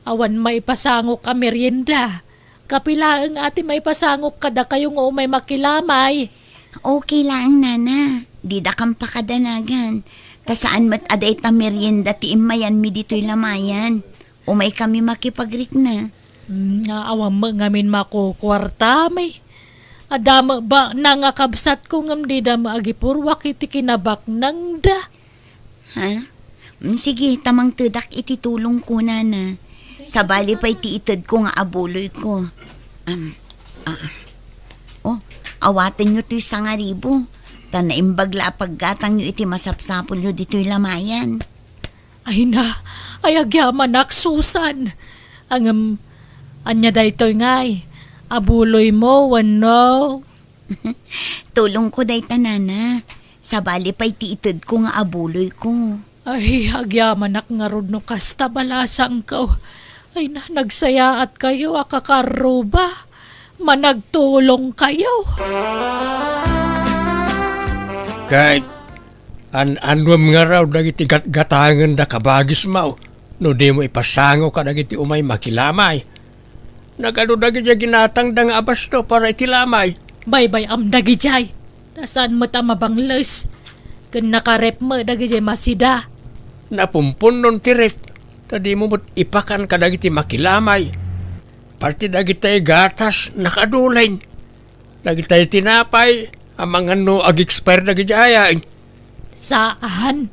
awan may pasangok ka merienda. Kapilaang ati may pasangok kada kayong may makilamay. Okay lang, nana. Di da kang pakadanagan. Ta saan mat aday ta merienda ti imayan mi dito'y lamayan. Umay kami makipagrik na. Awam mo ngamin makukwarta may. Adama ba nangakabsat ko ngam di da maagipurwak iti kinabak nang da. Ha? Sige, tamang tudak iti tulong ko, nana. Sa bali pa iti itad ko nga abuloy ko. Awatin nyo ti 1,000. Ta naimbagla paggatang yu iti masapsapol yu dito'y lamayan. Ay na, ay agyaman Susan. Anya daytoy ngay, abuloy mo, wano. Tulong ko day tanana. Sa bali pa'y tiitid ko nga abuloy ko. Ay, agyaman nga rod no kasta balasang ko. Ay na, nagsayaat kayo, akakaruba. Managtulong kayo. Kahit anwam nga raw dagiti gatangan da kabagis mo, no di mo ipasango ka dagiti umay makilamay. Nagano dagiti ginatang da nga abasto para itilamay. Bye-bye am dagijay. Tasan mo ta mabangles. Kun nakarep mo dagijay masida. Napumpun nun tirip, tadi mo mo't ipakan ka dagiti makilamay. Parti dagiti gatas nakadulain. Dagiti tinapay, amang ano ag-expire dagiti ayain. Saan?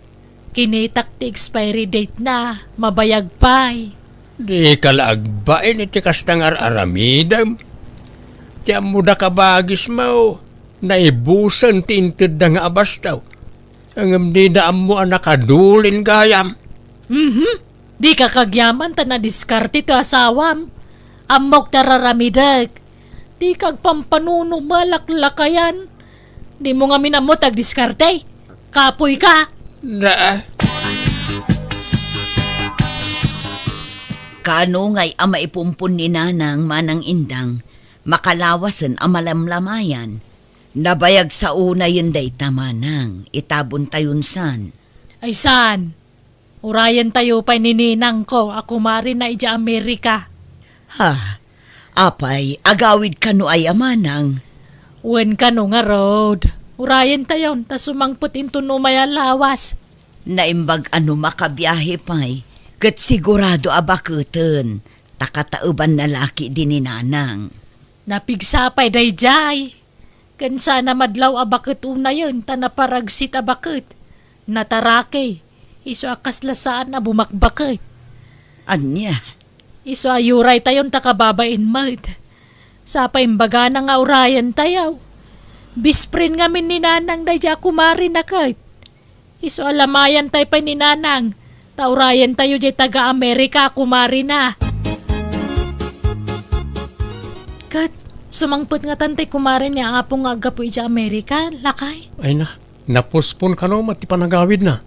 Kinitak ti expiry date na. Mabayag pa'y. Di kalaagbain iti kastangar aramidam. Ti amuda kabagis mo, naibusan ti inted da nga abastaw. Ang di da mo ang nakadulin gayam. Di ka kagyaman ta na diskarte to asawam. Amok tararamidag. Di kag pampanuno malaklakayan. Di mo nga minamot ag diskarte. Kapoy ka. Na, Kano ngay ama ipumpun ni nanang manang indang, makalawasan ang malamlamayan. Nabayag sa una yun day tamanang, itabon tayon san. Ay san? Urayan tayo pa'y nininang ko. Ako marin na ija Amerika. Ha, apay, agawid kano ay amanang. Wen ka no nga road. Urayan tayo. Ta sumangput into no maya lawas. Naimbag ano makabiyahe pa'y, kat sigurado abakutan, takatauban na laki din ni nanang. Napigsapay dayjay. Kan sana madlaw abakit una yun. Ta naparagsit abakit. Natarake. Iso akas lasaan na bumakbakit. Anya, Iso ayuray tayon takababain mat. Sa paimbaga na nga urayan tayo. Bisprin nga min ni nanang dayja kumari na kait. Iso alamayan tayo pa ni nanang. Taurayan tayo jay taga-Amerika kumari na. Kat, sumangput nga tantay kumari niya apong aga po ija Amerika, lakay. ay na, napospon ka no mati panagawid na.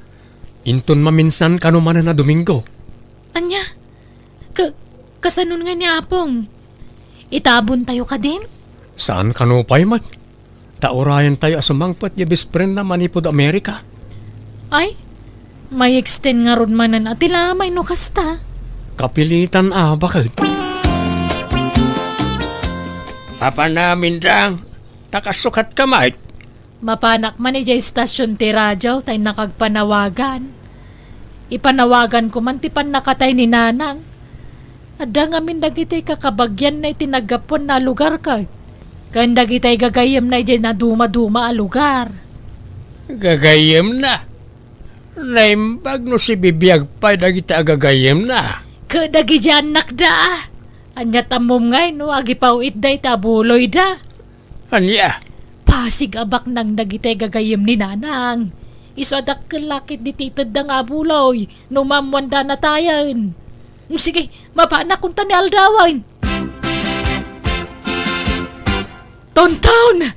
Inton maminsan ka no man na Domingo. Anya, kasanon nga niya apong. Itabon tayo ka din? Saan ka no pa'y mat? Taurayan tayo asumangpat ya bispren na manipod Amerika. Ay, may extend nga ron manan at may no kasta. Kapilitan bakit? Papa namin dang, takasukat ka mait. Mapanak man ijay stasyon ti radyo tay nakagpanawagan. Ipanawagan ko man ti pan nakatay ni nanang. Adda nga min dagitay kakabagyan na itinagapon na lugar ka. Kan dagitay gagayem na ijay na duma-duma a lugar. Gagayem na. Naimbag no si bibiyag pa dagita agagayem na. Kadagi dyan nakda. Anya tamom ngay no agipawit day tabuloy da. Anya, Pasig abak nang dagitay gagayem ni nanang. Iso adak kalakit di titid da nga buloy. No mamwanda na tayan. Sige, mapanak kung tani aldawan. Tonton!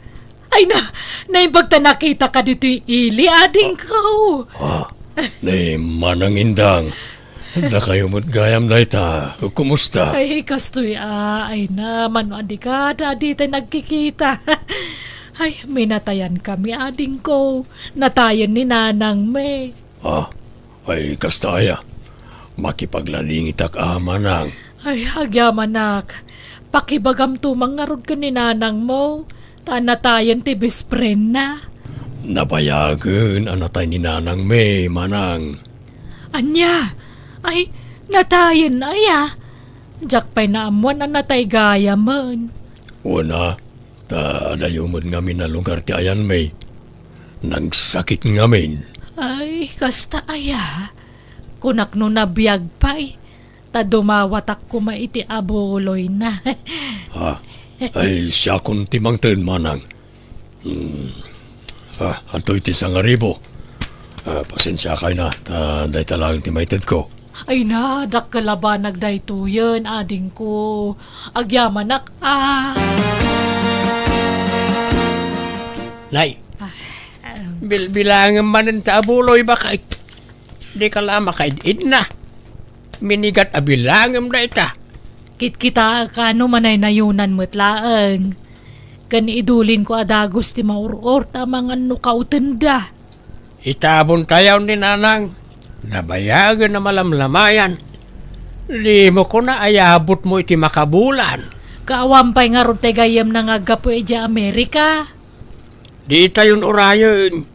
Ay na, naimbag ta nakita ka dito'y ili ading ko. ni manang indang. Da kayo mo't gayam na ita. Kumusta? Ay, kastoy ay naman, adi ka, dadi tayo nagkikita. Ay, minatayan kami, ading ko. Natayan ni nanang me. Ay kastaya. Makipaglalingit ak amanang. Ay, agyamanak. Pakibagam tumang ngarod ka ni nanang mo. Tanatayan ti bespren na. Nabayagan anatay ni nanang me, manang. Anya, ay, natayan na ya. Jak pa'y naamuan na natay gaya man. Una, dayo mo't ngamin na lugar ti ayan me. Nagsakit ngamin. Ay, kasta aya. Kunak no nabiyag pa'y. Ta dumawatak ko maiti abuloy na. Ay siya kung timangten manang. Antoy ti sangaribo. Pasensya kayo na. Day talang timaytad ko. Ay na, dakkalabanag daytoyen, ading ko. Agyamanak, Nay, bilangan man ta abuloy ba kay? Di ka lama kay na. Minigat abilangam na ita. Kit-kita kano manay nayunan mutlaeng. Kan idulin ko adagos ti mauror ta mga nukautin da. Itabon tayaw ni nanang. Nabayagan na malamlamayan. Di mo ko na ayabot mo iti makabulan. Kaawampay nga ron gayam na nga gapo eja Amerika. Di tayon orayon.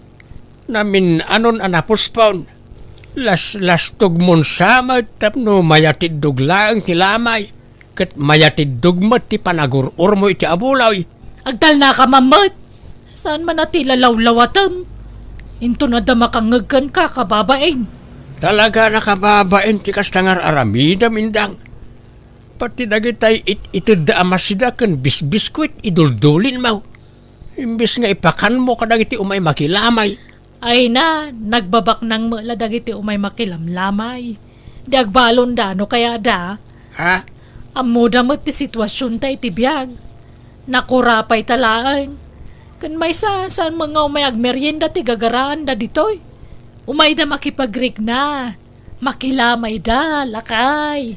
Namin anon anapospon. Las tugmon samad tapno mayatid duglaang ti lamay. Kat mayatid dugmat ti panagurur mo iti abulay. Agdal na ka mamot. Saan man ati lalaw-lawatam? Into na damakangagkan ka kababain. Talaga nakababain ti kastangar aramida mindang. Pati dagitay itid da amasidakan biskwit iduldulin mo. Imbis nga ipakan mo kadagiti umay makilamay. Ay na, nagbabak ng mula dagiti umay makilamlamay. Di agbalon da, no kaya da. Ha? Amo damot ti sitwasyon ta iti biyag. Nakurapay talaan. Kan may saan mga umay agmeryenda ti gagaraan da ditoy. Umay da makipagrig na. Makilamay da, lakay.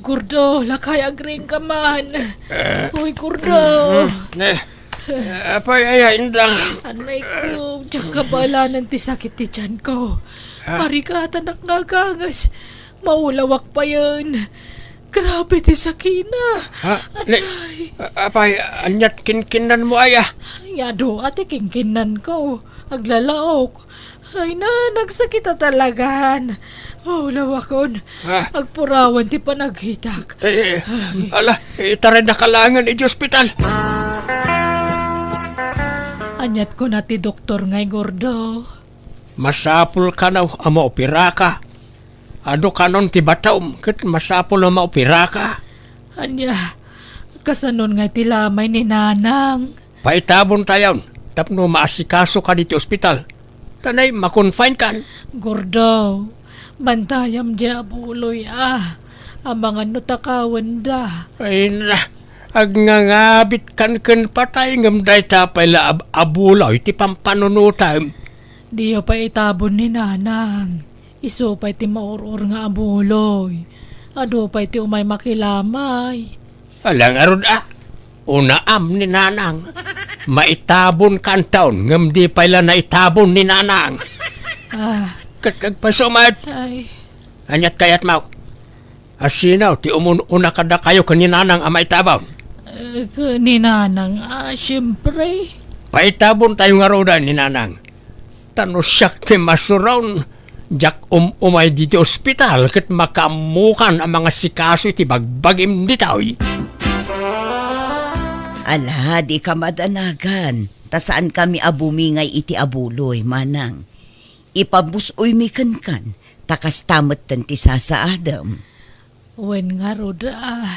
Gordo, lakay agring ka man. Uy, Gordo. Apay aya indang. Anay ko, tsaka bala ng tisakit ti tiyan ko. Marika, tanak nga gangas. Maulawak pa yan. Grabe ti sakina. Anay. Apay, anyat kinkinan mo aya. Yado, ate kingkinan ko. Aglalaok. Ay na, nagsakita talagan. Maulawakon. Agpurawan ti panaghitak. Itaray na kalangan iti ospital. Anyat ko na ti doktor ngay, Gordo. Masapul ka na maopira ka. Ano kanon ti bataom, kat masapul na maopira ka. Anya, kasanon nga ti lamay ni Nanang. Paitabon tayon, tapno maasikaso ka dito ospital. Tanay, makonfine kan. Gordo, bantayam di abuloy Ang mga nutakawan da. Ay na, agnangabit kan patay ngam day tapay la abulaw iti pampanunutam. Diyo pa itabon ni Nanang. Iso pa iti mauror nga abuloy. Ado pa iti umay makilamay. Alang arod unaam ni Nanang. Maitabon kan taon ngam di pala na itabon ni Nanang. Katagpasumad. Ay. Anyat kayat mau. Asinaw ti una kada kayo kaninanang amaitabon. Ni Nanang, siyempre. Paitabon tayo nga roda ni Nanang. Tano siyak ti masuron. Jak umay dito ospital kat makamukan ang mga sikaso iti bagbagim ditoy. Ala, di ka madanagan. Ta saan kami abumingay iti abuloy, Manang. Ipabusoy mi kan, takas tamat ti sasaadam. Wen nga roda,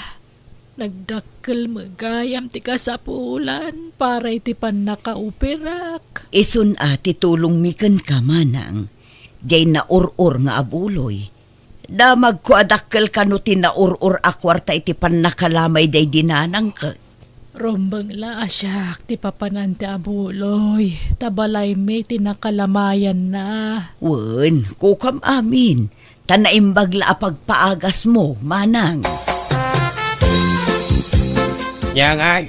nagdakkel magayam ti kasapulan para iti pan nakauperak. Isun ti tulong mi kan ka, Manang. Diyay na or nga abuloy. Damag ko adakkel kano ti na or akwarta iti pan nakalamay day dinanang ka. Rombang la asyak ti papanan ti abuloy. Tabalay may tinakalamayan na. Wen, kukam amin. Tanaimbag la pagpaagas mo, Manang. Yang ay,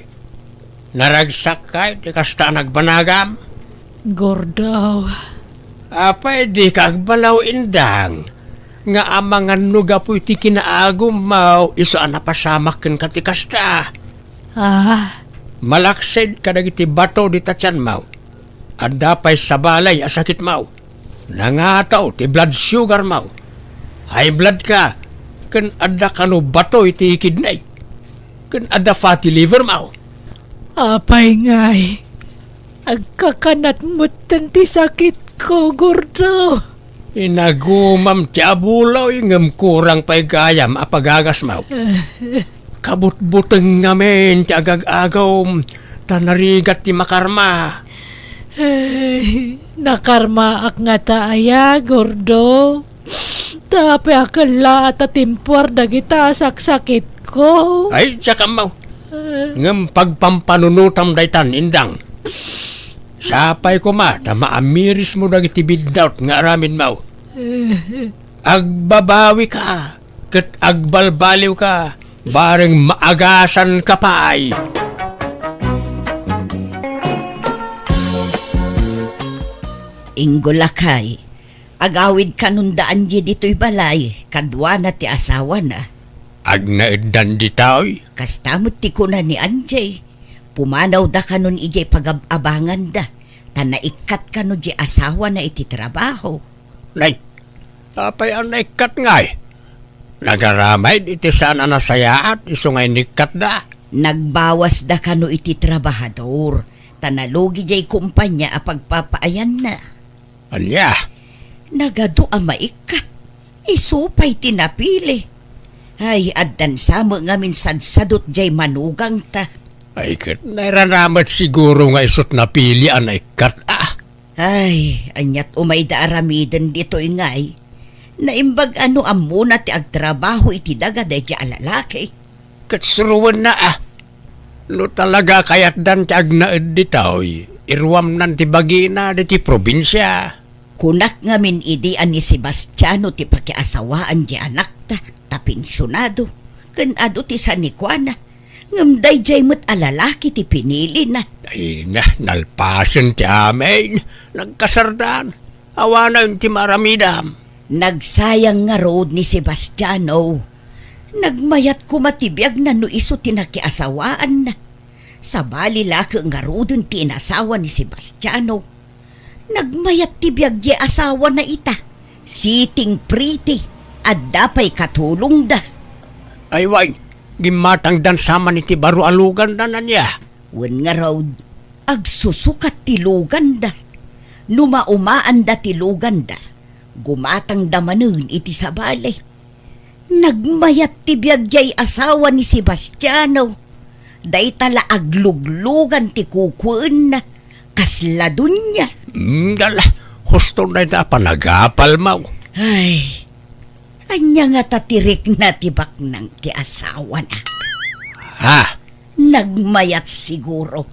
naragsak kay ti kasta nagbanagam. Gordo. Apay di kagbalaw indang. Nga amangan nuga po iti kinaagum mau iso anapasamak ken kati kasta. Malaksid kadagiti bato di tatyan mau. Adda pay sabalay asakit mau. Nangataw ti blood sugar mau. High blood ka. Ken adda kanu bato iti kidney. Ken adda fatty liver mau. Apay ngay. Agkakanat mo ti sakit ko, Gordo. Inagumam ti abulaw ingam kurang pay gayam apagagas mau. Kabut-buteng ngamen ti agag-agaw ta narigat ti makarma. Ay, nakarma ak nga taaya, gordo. Tapi akala at timpor dagita saksakit ko. Ay, tsaka mau. Ngam pagpampanunutam daytan indang. Sapay ko ma, ta maamiris mo dagiti biddaut nga aramin mau. Agbabawi ka, ket agbalbaliw ka, bareng maagasan ka pa ay. Ingolakay, agawid kanundaan di dito'y balay, kadwa na ti asawa na. Agnaedan di taoy. Kastamot ti kuna ni Anjay. Pumanaw da kanon ijay pagabangan da. Tanaikat kanon di asawa na iti trabaho. Nay, apay ang naikat ngay. Nagaramay iti saan nasayaat, iso ngay nikat da. Nagbawas da kano iti trabahador. Tanalogi jay kumpanya a pagpapaayan na. Anya, Nagado a maikat. Isupay tinapili. Ay, addan samo nga minsan sadot jay manugang ta. ay kat nairaramat siguro nga isot na pili ang naikat Ay, anyat umay da aramiden dito ingay. Naimbag ano amuna ti agtrabaho iti daga day di alalaki. Katsuruan na No talaga kayat dan ti agnaed di taoy. Irwam nan ti bagina di ti probinsya. Kunak nga min idian ni Sebastiano ti pakiasawaan di anak ta, tapinsyonado. Kanado ti sanikwana. Ngamday jay mo't alalaki ti pinili na. Ay na, nalpasan ti amin. Nagkasardan. Awanan ti maramidam. Nagsayang nga road ni Sebastiano. Nagmayat kumatibiyag na no iso tinakiasawaan na. Sa bali laki nga road ti inasawa ni Sebastiano. Nagmayat tibiyag di asawa na ita. Siting pretty. At dapay katulong da. Ay way, gimatang dan sama ni ti baro alugan na niya. Wen nga road, agsusukat tilugan da. Numaumaan da tilugan da. Gumatang damanun iti sabali. Nagmayat tibiyag jay asawa ni Sebastiano. Day tala agluglugan ti kukuan na. Kasladun niya. Dala, husto na ita panagapal mo. Ay, anya nga tatirik na tibak ng ti asawa na. Ha? Nagmayat siguro.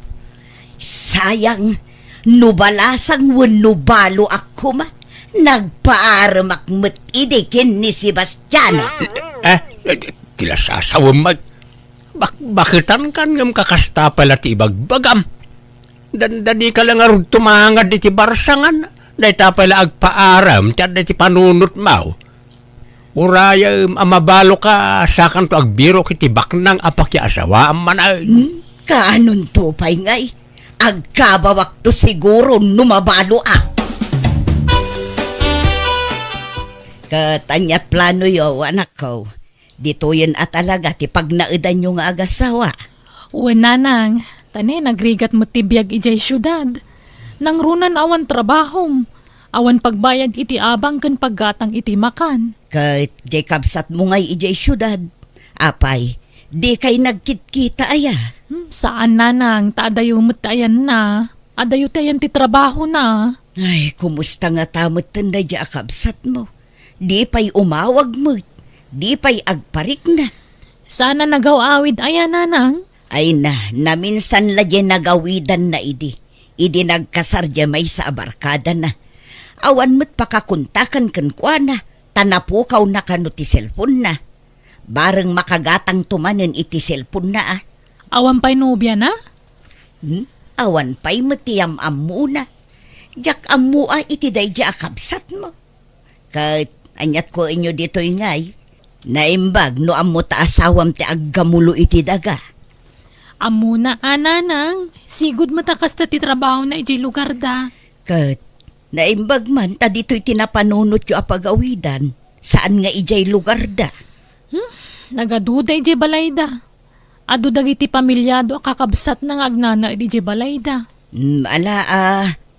Sayang, nubalasang nubalo ako ma. Nagpaaramak mo't idikin ni Sebastiano. Tila sasawam mag. Bakitan kan ngam kakasta pala ti ibagbagam. Dani ka lang arud tumangad iti barsangan. Day ta pala agpaaram ti ti panunot mau. Uraya amabalo ka sakan to agbiro kiti baknang apaki asawa manay. Kaanon to pay ngay? Agkabawak to siguro numabalo Katanyat plano yo, anak ko. Dito yan at talaga, ti pag naedan yung agasawa. Nanang, tani nagrigat mo tibiyag ijay syudad. Nang runan awan trabahom. Awan pagbayad iti abang kan paggatang iti makan. Kahit di kabsat mo ngay ijay syudad. Apay, di kay nagkitkita aya. Saan nanang, taadayo mo't tayan na. Adayo tayan ti trabaho na. Ay, kumusta nga tamot tanda di akabsat mo. Di pa'y umawag mo. Di pa'y agparik na. Sana nagaw-awid aya nanang. Ay naminsan la di nagawidan na idi. Idi nagkasar di may sa abarkada na. Awan mo't pakakuntakan kankwana. Tanapukaw na kano ti cellphone na. Bareng makagatang tumanen iti cellphone na Awan pa'y nobya na? Awan pa'y matiyam muna. Jak amua iti day di akabsat mo. Kahit anyat ko inyo dito ingay, naimbag no amo ta asawam ti aggamulo iti daga. Amuna nanang, sigud matakas ta ti trabaho na ijay lugar da. Kat naimbag man ta dito'y tinapanunot yu apagawidan, saan nga ijay lugar da. Nagaduda ijay balay da. Adu dagiti pamilyado kakabsat ng agnana ijay balay da.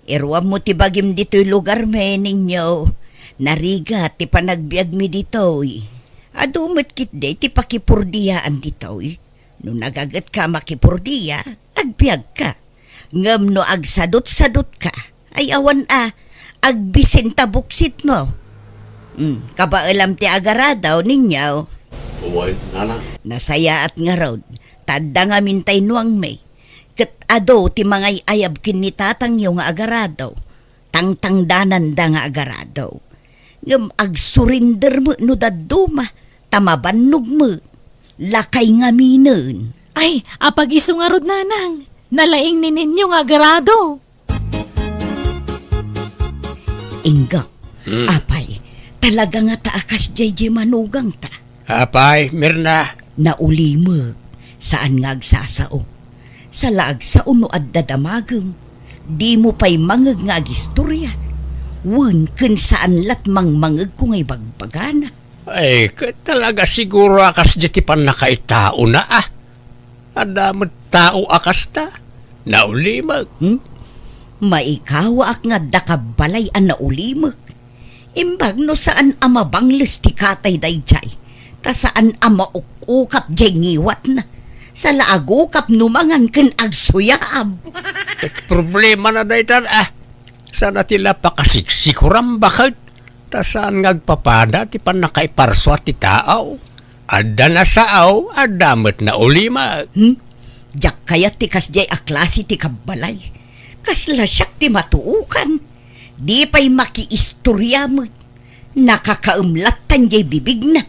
Irwam mo ti bagim dito'y lugar me ninyo. Nariga ti panagbiag mi dito'y. Adumit kit de ti pakipurdiyaan dito'y. No nagagat ka makipurdiya, agbiag ka. Ngam no agsadot-sadot ka, ay awan agbisinta buksit mo. Kabaalam ti agaradaw ninyaw. Uway, nana. Nasaya at nga raw, tadda nga mintay nuang may. Kat ado ti mga ayab kinitatang yung nga agaradaw. Tangtangdanan da nga agaradaw. Ngam agsurinder mo no daduma, tamabannog mo. Lakay nga minen. Ay, apag iso nga rod nanang. Nalaing ni ninyo nga garado. Ingga, apay, talaga nga taakas JJ manugang ta. Apay, Mirna. Naulimag, saan nga agsasao. Sa laag sa uno at dadamagam, di mo pa'y mangag nga agistorya. Wan, kun saan latmang mangag ko nga'y bagbagana. Ay, talaga siguro akas jetipan na kay tao na Adamot tao akas ta. Naulimag. Maikawa ak nga dakabalay ang naulimag. Imbag no saan amabangles ti katay dayjay. Ta saan amaukukap jay ngiwat na. Sa laagukap numangan ken agsuyaab. Problema na daytan Sana tila pakasiksikuram bakit? Ta saan ngagpapada ti pan nakaiparswa ti tao. Adda na saaw, adamot na ulima. Jak kayat ti kasjay a klase ti kabalay. Kasla siyak ti matuukan. Di pa'y makiistorya mo. Nakakaumlatan jay bibig na.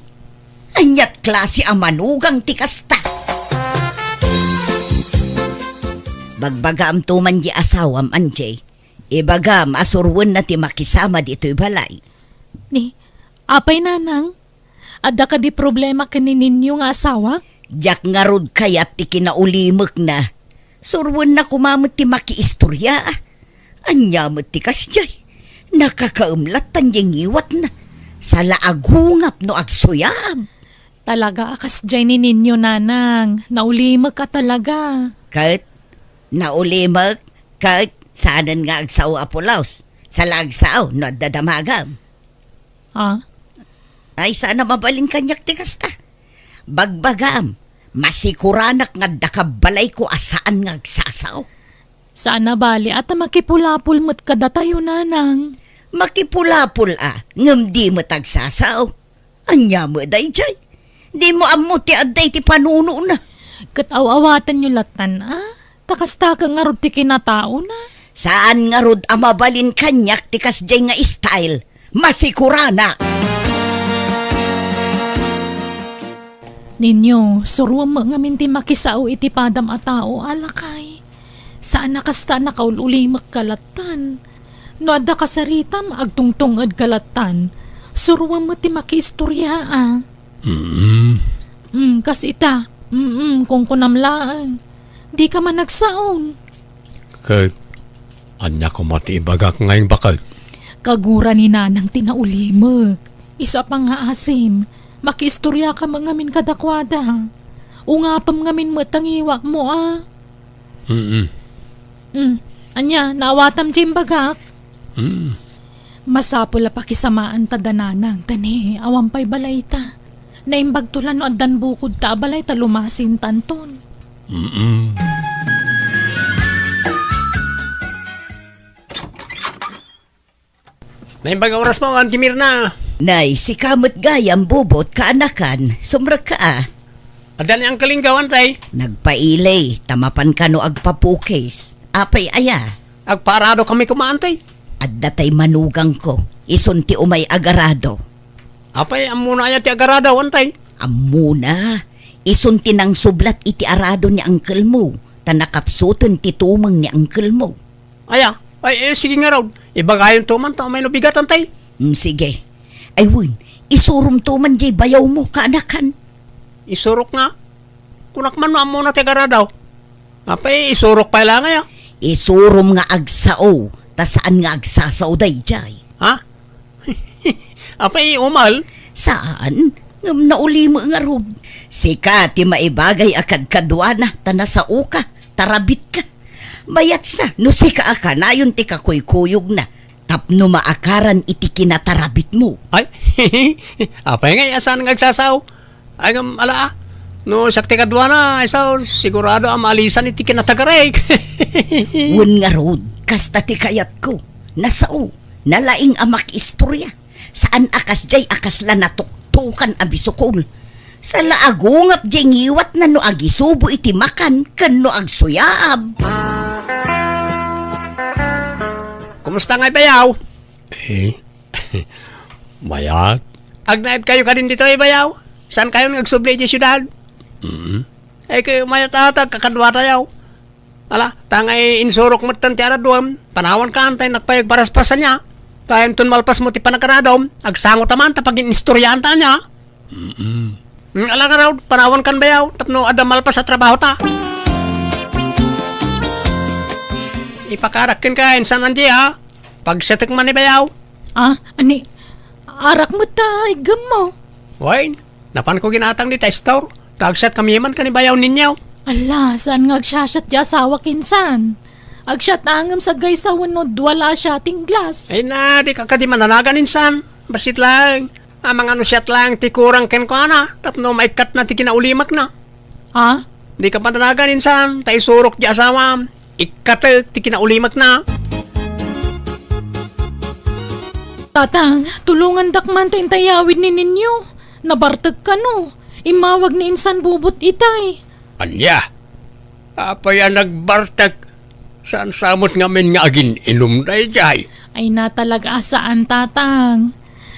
Anyat klase a manugang ti kasta. Bagbagam tuman di asawam anjay. Ibagam asurwan na ti makisama dito'y balay. Ni, apay nanang? Adda ka di problema kanin ninyo nga asawa? Jak nga rod kayat ti kinaulimak na. Surwan na kumamot ti makiistorya. Anyamot ti kasjay. Nakakaumlatan yung iwat na. Sa laagungap no agsuyab. Talaga akas dyan ni ninyo nanang. Naulimag ka talaga. Kahit naulimak, kahit saanan nga agsaw apulaos. Sa lagsaw no dadamagam. Ha? Ay sana mabalin kanyak ti kasta. Bagbagam, masikuranak nga dakabalay ko asaan nga agsasaw. Sana bali at makipulapul mo't kada tayo nanang. Makipulapul ngam di mo tagsasaw. Anya mo day jay. Di mo amo ti aday ti panuno na. Kataw-awatan nyo latan Takasta ka nga rod ti kinatao na. Saan nga rod amabalin kanyak ti kasjay nga style. Masikurana. Ninyo, suruam mga minti makisao iti padam a tao alakay. Saan nakasta nakaululimak kalatan. No adda kasaritam agtungtungad kalatan. Suruam mo ti makiistorya kas ita. Kung kunamlaan. Di ka man nagsaon. Kaya, anya ko matiibagak ngayong bakal. Kagura ni nanang tinaulimag. Isa pang nga asim. Makiistorya ka mga min kadakwada. Ungapam nga min matangiwa mo Anya, naawatam dyan bagak. Masapula pakisamaan ta dananang. Tani, awampay balay ta. Naimbag tulan no addan bukod ta balay ta lumasin tanton. Naimbag oras mo, Auntie Mirna. Nay, si kamot gayam bubot kaanakan. Sumrag ka Adan ang kalinggawan, tay. Nagpailay, tamapan ka no agpapukis. Apay aya. Agparado kami kumaantay. At datay manugang ko. Isunti umay agarado. Apay, amuna aya ti agaradawan, tay. Amuna. Isunti ng sublat iti arado ni uncle mo. Tanakapsutan ti tumang ni uncle mo. Aya, sige nga raw. Ibagayon tuman, may nabigatan, tay. Sige. Ay win, isurum tuman jay bayaw mo kaanakan. Isurok nga. Kunak man muna ti agaradaw. Apay, isurok pa lang aya. Isurum nga agsao. Ta saan nga agsasaw day jay. Ha? Apay, umal. Saan? Ngam nauli mo nga rod. Sika ti maibagay akad kadwana. Tana sa uka. Tarabit ka. Mayat sa. No sika aka na yun ti kakuykuyog na. Tapno maakaran iti kinatarabit mo. Ay, apay nga, saan nga agsasaw? Ay, ala No, sakti kadwa na, isaw, sigurado ang maalisan iti kinatagarek. Wen nga rod, kasta ti kayat ko. Nasao, nalaing amak istorya. Saan akas jay akasla natuktukan abisukol. Sa laagungap jay ngiwat na no agisubo iti makan kan no agsuyab. Kumusta nga bayaw? Mayat? Agnaid kayo ka din dito bayaw? Saan kayo nagsubli di syudad? Kayo mayat atag kakadwa tayaw. Ala, tangay insurok mo tan ti araduam. Panawan ka antay nakpayag paraspasan niya. Tayo tun malpas mo ti panakaradom. Agsangot taman tapag inistoryahan ta niya. Ala ka raw, panawan kan bayaw. Tapno ada malpas sa trabaho ta. Ipakarakin ka, insan nandiya ha. Pagsetik man ni bayaw. Ani, arak mo ta, igam mo. Wain, napan ko ginatang di testor. Tagset kami man ka ni bayaw ninyo. Ala, saan nga agsasyat di asawa kinsan? Agsyat angam sa guys sa wenod, wala siya ting glass. Ay na, di ka di mananagan insan. Basit lang. Amang ano siyat lang, ti kurang ken ko na. Tapno maikat na ti kinaulimak na. Di ka mananagan insan. Tay surok di asawa. Ikat ti kinaulimak na. Tatang, tulungan dakman tayawid ni ninyo. Nabartag ka no. Imawag ni insan bubot itay. Anya, apay ang nagbartag. Saan samot ngamin nga agin inom day jay. Ay na talaga saan tatang.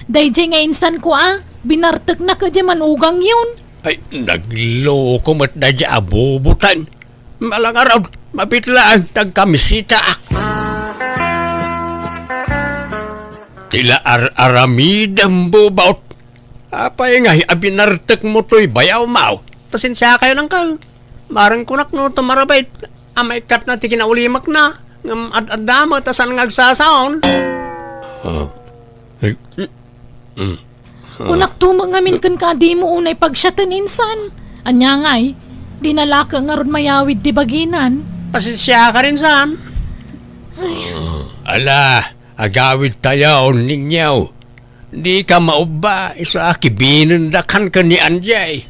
Dayjay nga insan ko binartag na ka di manugang yun. Ay, nagloko mat day jay abubutan. Malang araw, mapitla ang tagkamisita ak. Tila aramidang bubaut. Apay nga, abinartag mo to'y bayaw mau. Pasensya kayo ng kal. Marang kunak no tumarabait. Amay kat na ti kinaulimak na. Ngam ad-adama tasan ngagsasaon. Kunak tumang ngamin kan kadi mo unay pagsyatan insan. Anya nga'y, dinalaka nga ron mayawid di baginan. Pasensya ka rin saan. Ala, agawid tayo ninyo. Di ka mauba, isa kibinundakan ka ni Anjay.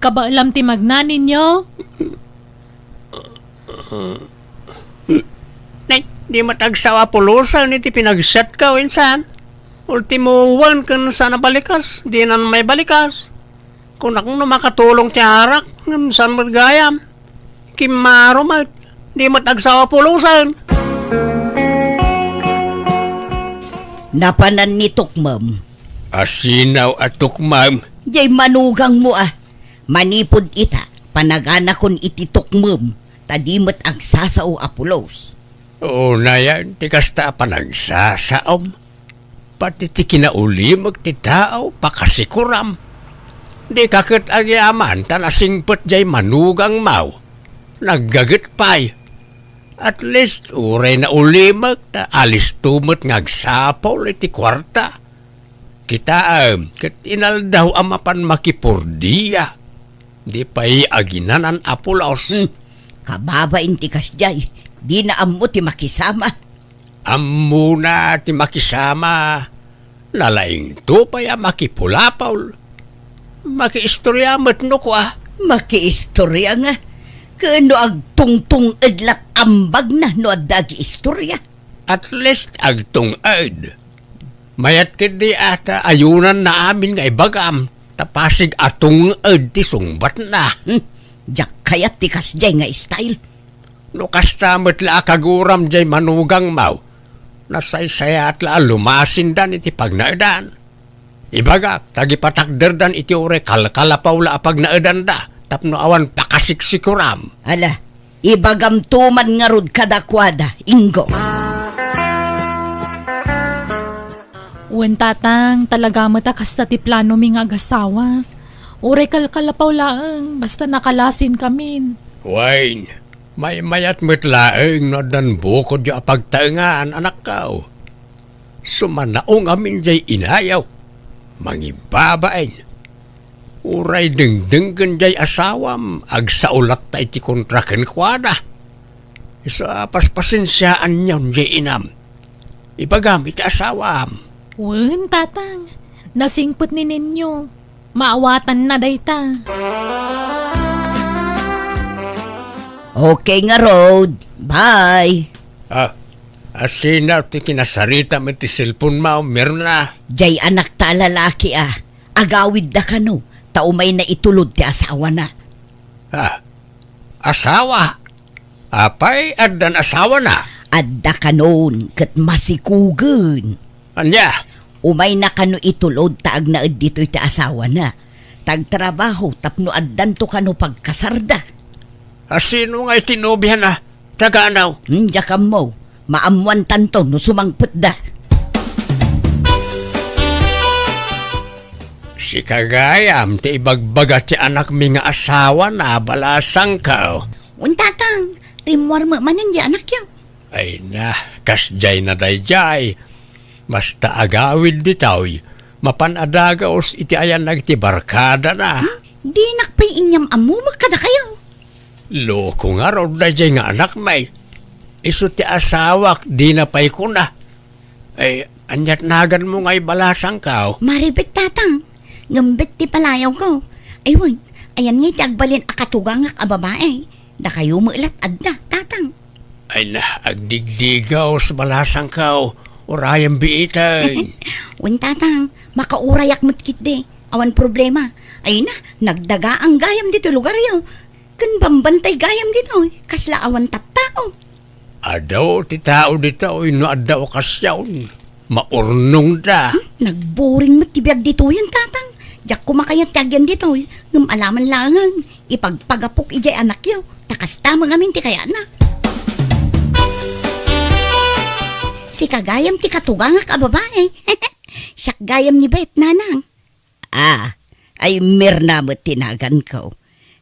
Kabaalam ti magna ninyo? Nay, di matagsawa pulusan iti pinagsat ka, insan. Ultimo one kan sana balikas, di na may balikas. Kung akong makatulong ti harak, saan magayam. Kimaro mat, di matagsawa pulusan. Napanan ni Tukmam. Asinaw at tukmam. Jay manugang mo Manipod ita, panaganakon iti Tukmam. Tadimot ang sasao Apulos. Oo na yan, ti kasta panagsasaom. Pati ti kinaulimag ti tao, pakasikuram. Di kakit agyaman, tanasingpot jay manugang mau. Naggagat pay. At least, uray na ulimag, na alis tumot ngagsapol iti kwarta. Kita kat inal daw amapan makipurdiya. Di pa'y aginan ang Apulos. Kababain ti kasjay, di na ammo ti makisama. Ammo na ti makisama. Lalaing to pa'y makipulapaw. Makiistorya matno ko Makiistorya nga. Kano agtungtung edlat ambag na no adagi istorya. At least agtungad. Mayat kindi ata ayunan na amin nga ibagam. Tapasig atungad ti sungbat na. Jak kayat ti kasjay nga style. No kastamot la kaguram jay manugang mau. Nasaysaya at la lumasin dan iti pagnaadan. Ibaga, tagipatakder dan iti ure kalkalapaw la pagnaadan da. Tapno awan pakasiksikuram. Ala, ibagam tuman nga rod kadakwada, Ingo. Uwan tatang, talaga mata kasta ti plano mi nga agasawa. Ure kalkalapaw laang, basta nakalasin kamin. Wayne, may mayat mitlaeng na dan bukod yung pagtaengaan anak kao. Sumanaong amin jay inayaw. Mangibabain. Uray dengdenggan jay asawam, agsaulat ta iti kontraken kwada. Isa paspasensyaan niyon jay inam. Ibagam iti asawam. Uwan tatang, nasingpot ni ninyo. Maawatan na dayta. Okay nga, Rod. Bye. Asina ti kinasarita mo ti cellphone mo, meron na. Jay anak ta lalaki agawid da ka no, taumay na itulod ti asawa na. Asawa? Apay, addan asawa na. Adda ka noon, kat masikugan. Anya? Umay na ka no itulod taag na dito'y ti asawa na. Tagtrabaho, tapno addan to ka no pagkasarda. Sino nga itinubihan na? Taga-anaw? Diya ka mo, maamuan tanto no sumangput da. Si Kagayam, ti ibagbaga ti anak mi nga asawa na balasang ka. Untatang, rimwar mo manan di anak yaw. Ay na, kasjay na dayjay. Basta agawid ditaw, mapanadagaos iti ayan nagti barkada na. Di nakpay inyam amu magkada kayo. Loko nga raw dayjay nga anak may. Iso ti asawak, di na pay ko na. Ay, anyat nagan mo nga'y balasang ka. Maribit tatang, ngambit ti palayaw ko. Aywan, ayan nga ti agbalin akatugangak a babae. Da kayo mulat adda, tatang. Ay na, agdigdigaw sa balasang ka. Urayang biitay. Wan tatang, makaurayak matkit de. Awan problema. Ay na, nagdaga ang gayam dito lugar yaw. Kan bambantay gayam dito, kasla awan tattao. Adaw, ti tao dito, no adaw kasyawn. Maurnong da. Nagboring matibiyag dito yan tatang. Diyak kumakayat tagyan dito, ngam alaman langan. Ipagpagapok ijay anak yaw. Takas tamang amin ti kaya na. Si Kagayam ti katugangak a babae. Siyak gayam ni Bet, nanang. Ay mirna mo tinagan ko.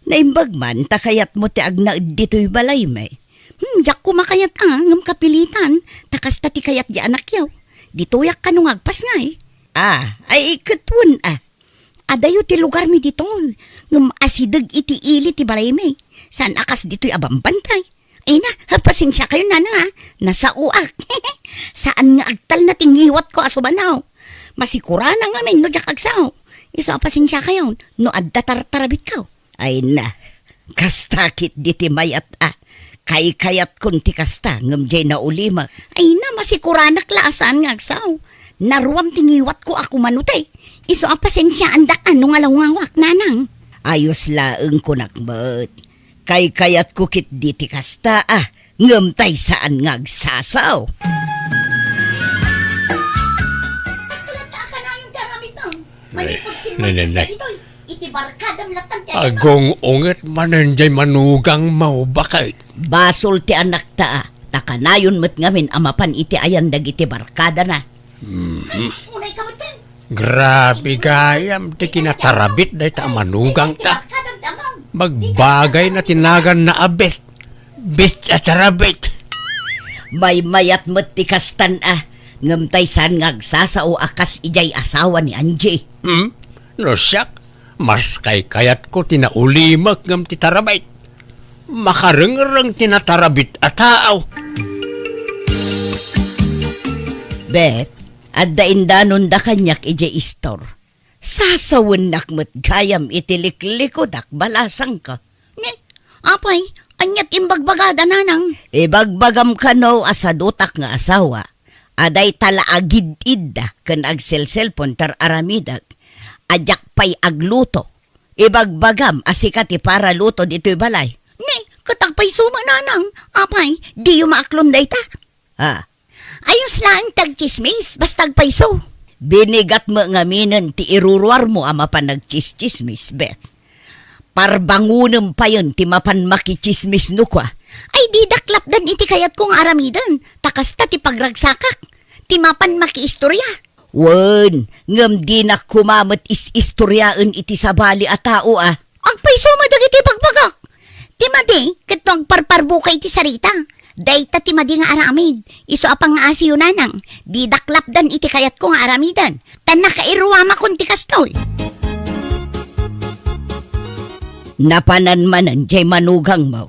Naimbag man, takayat mo ti agna dito'y balay may. Diyak kumakayat ngam kapilitan. Takas ta ti kayat di anak yaw. Ditoyak ka nung agpas nga Ay ikatun Adayo ti lugar mi dito. Ngam asidag iti ili ti balay may. Saan akas dito'y abambantay. Ay na, pasensya kayo nana Nasa uak. Saan nga agtal na tingiwat ko asubanaw. Masikura na nga men no jak agsaw. Isa pasensya kayo no adda tartarabit ka. Ay na, kastakit diti mayat kayat kun ti kasta ngam jay na ulima. Ay na, masikura na klaasan nga agsaw. Naruam tingiwat ko ako manutay. Iso pasensya andak ano nga lawangwak nanang. Ayos laeng ko nakbat. Kayat ko kit diti kasta ngamtay saan ngagsasaw. Nanay. Iti barkadam latang Agong unget mananjay manugang mau bakit. Basol ti anak takanayon met ngamin amapan iti ayan dagiti barkada na. Unay ka matin. Grabe gayam ti kinatarabit day ta manugang ta. Magbagay na tinagan na abet. Bit at tarabit. May mayat met ti kastan ngamtay saan ngagsasao akas ijay asawa ni Angie. No siyak, mas kayat ko tinaulimak ngam ti tarabit. Makarengrang tinatarabit at tao. Bet, adda indanon da kanyak ijay istor. Sasawan nakmet gayam itilikliko dak balasang ka. Ni, apay, anyat imbagbagada nanang. Ibagbagam ka no asadutak nga asawa. Aday talaagid idda kan agselselpon tar aramidag. Adyak pay agluto. Ibagbagam asikati para luto dito'y balay. Ni, katagpay suma nanang. Apay, di umaaklon day ta. Ayos lang tagchismis, bastag payso. Binigat mo ngaminan ti iruruar mo ama pa nagchismismis, Bet. Parbangunem pa yun ti mapan makichismis no kwa. Ay di daklap dan iti kayat kong aramidan. Takasta ti pagragsakak. Ti mapan makiistorya. Wen, ngam di na kumamot is-istoryaan iti sabali a tao Agpayso madagiti pagbagak. Ti madi, katong parparbukay ti sarita. Dayta ti madi nga aramid. Iso apang nga asiyo nanang. Di daklap dan iti kayat ko nga aramidan. Tan nakairuwama kun ti kastoy. Napananmanan jay manugang mo.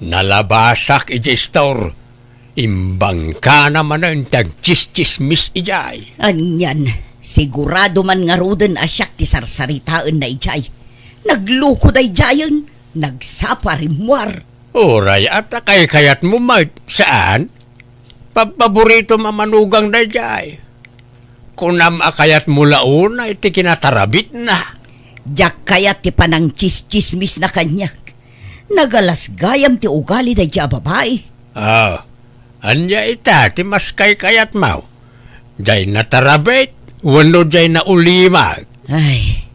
Nalabasak ijay store. Imbang ka naman ang tagchis-chismis ijay. Anyan, sigurado man nga ruden asyak ti sarsaritaan na ijay. Nagluko day jayan, nagsapa rimwar. Oray at kay-kayat mo saan? Paborito mamanugang na jay. Kung namakayat mo laon ay ti kinatarabit na. Jak kaya ti panang chis-chismis na kanyak. Nagalas gayam ti ugali da dya babae. Anya ita ti mas kay-kayat mo. Jay natarabit, wano jay na ulimag. Ay,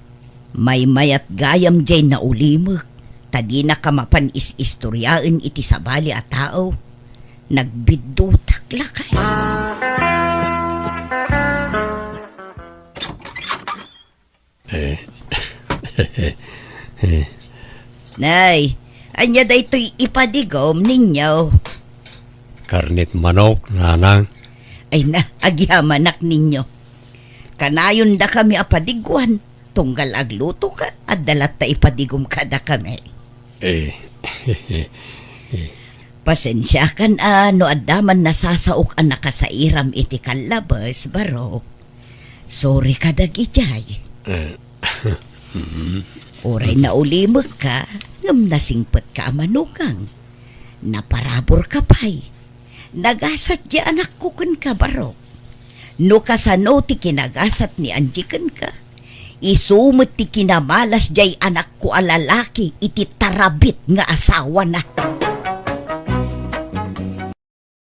may mayat gayam jay na ulimag. Tadi na kamapan is-istoryaan iti sabali at tao. Nagbidutak lakay. Nay, anya da ito'y ipadigom ninyo. Karnit manok, nanang. Ay na, agyamanak ninyo. Kanayon da kami apadigwan. Tunggal agluto ka at dalat ta ipadigom ka da kami. Pasensya kan no adaman nasasaok ang nakasairam iti kalabas, Barok. Sorry ka dagijay. Oray na ulimag ka, ngam nasingpet ka manugang. Naparabor ka pa'y. Nagasat di anak kukan ka, Barok. No kasano ti kinagasat ni anjikan ka. Isumot ti kinamalas jay anak ko alalaki iti tarabit nga asawa na.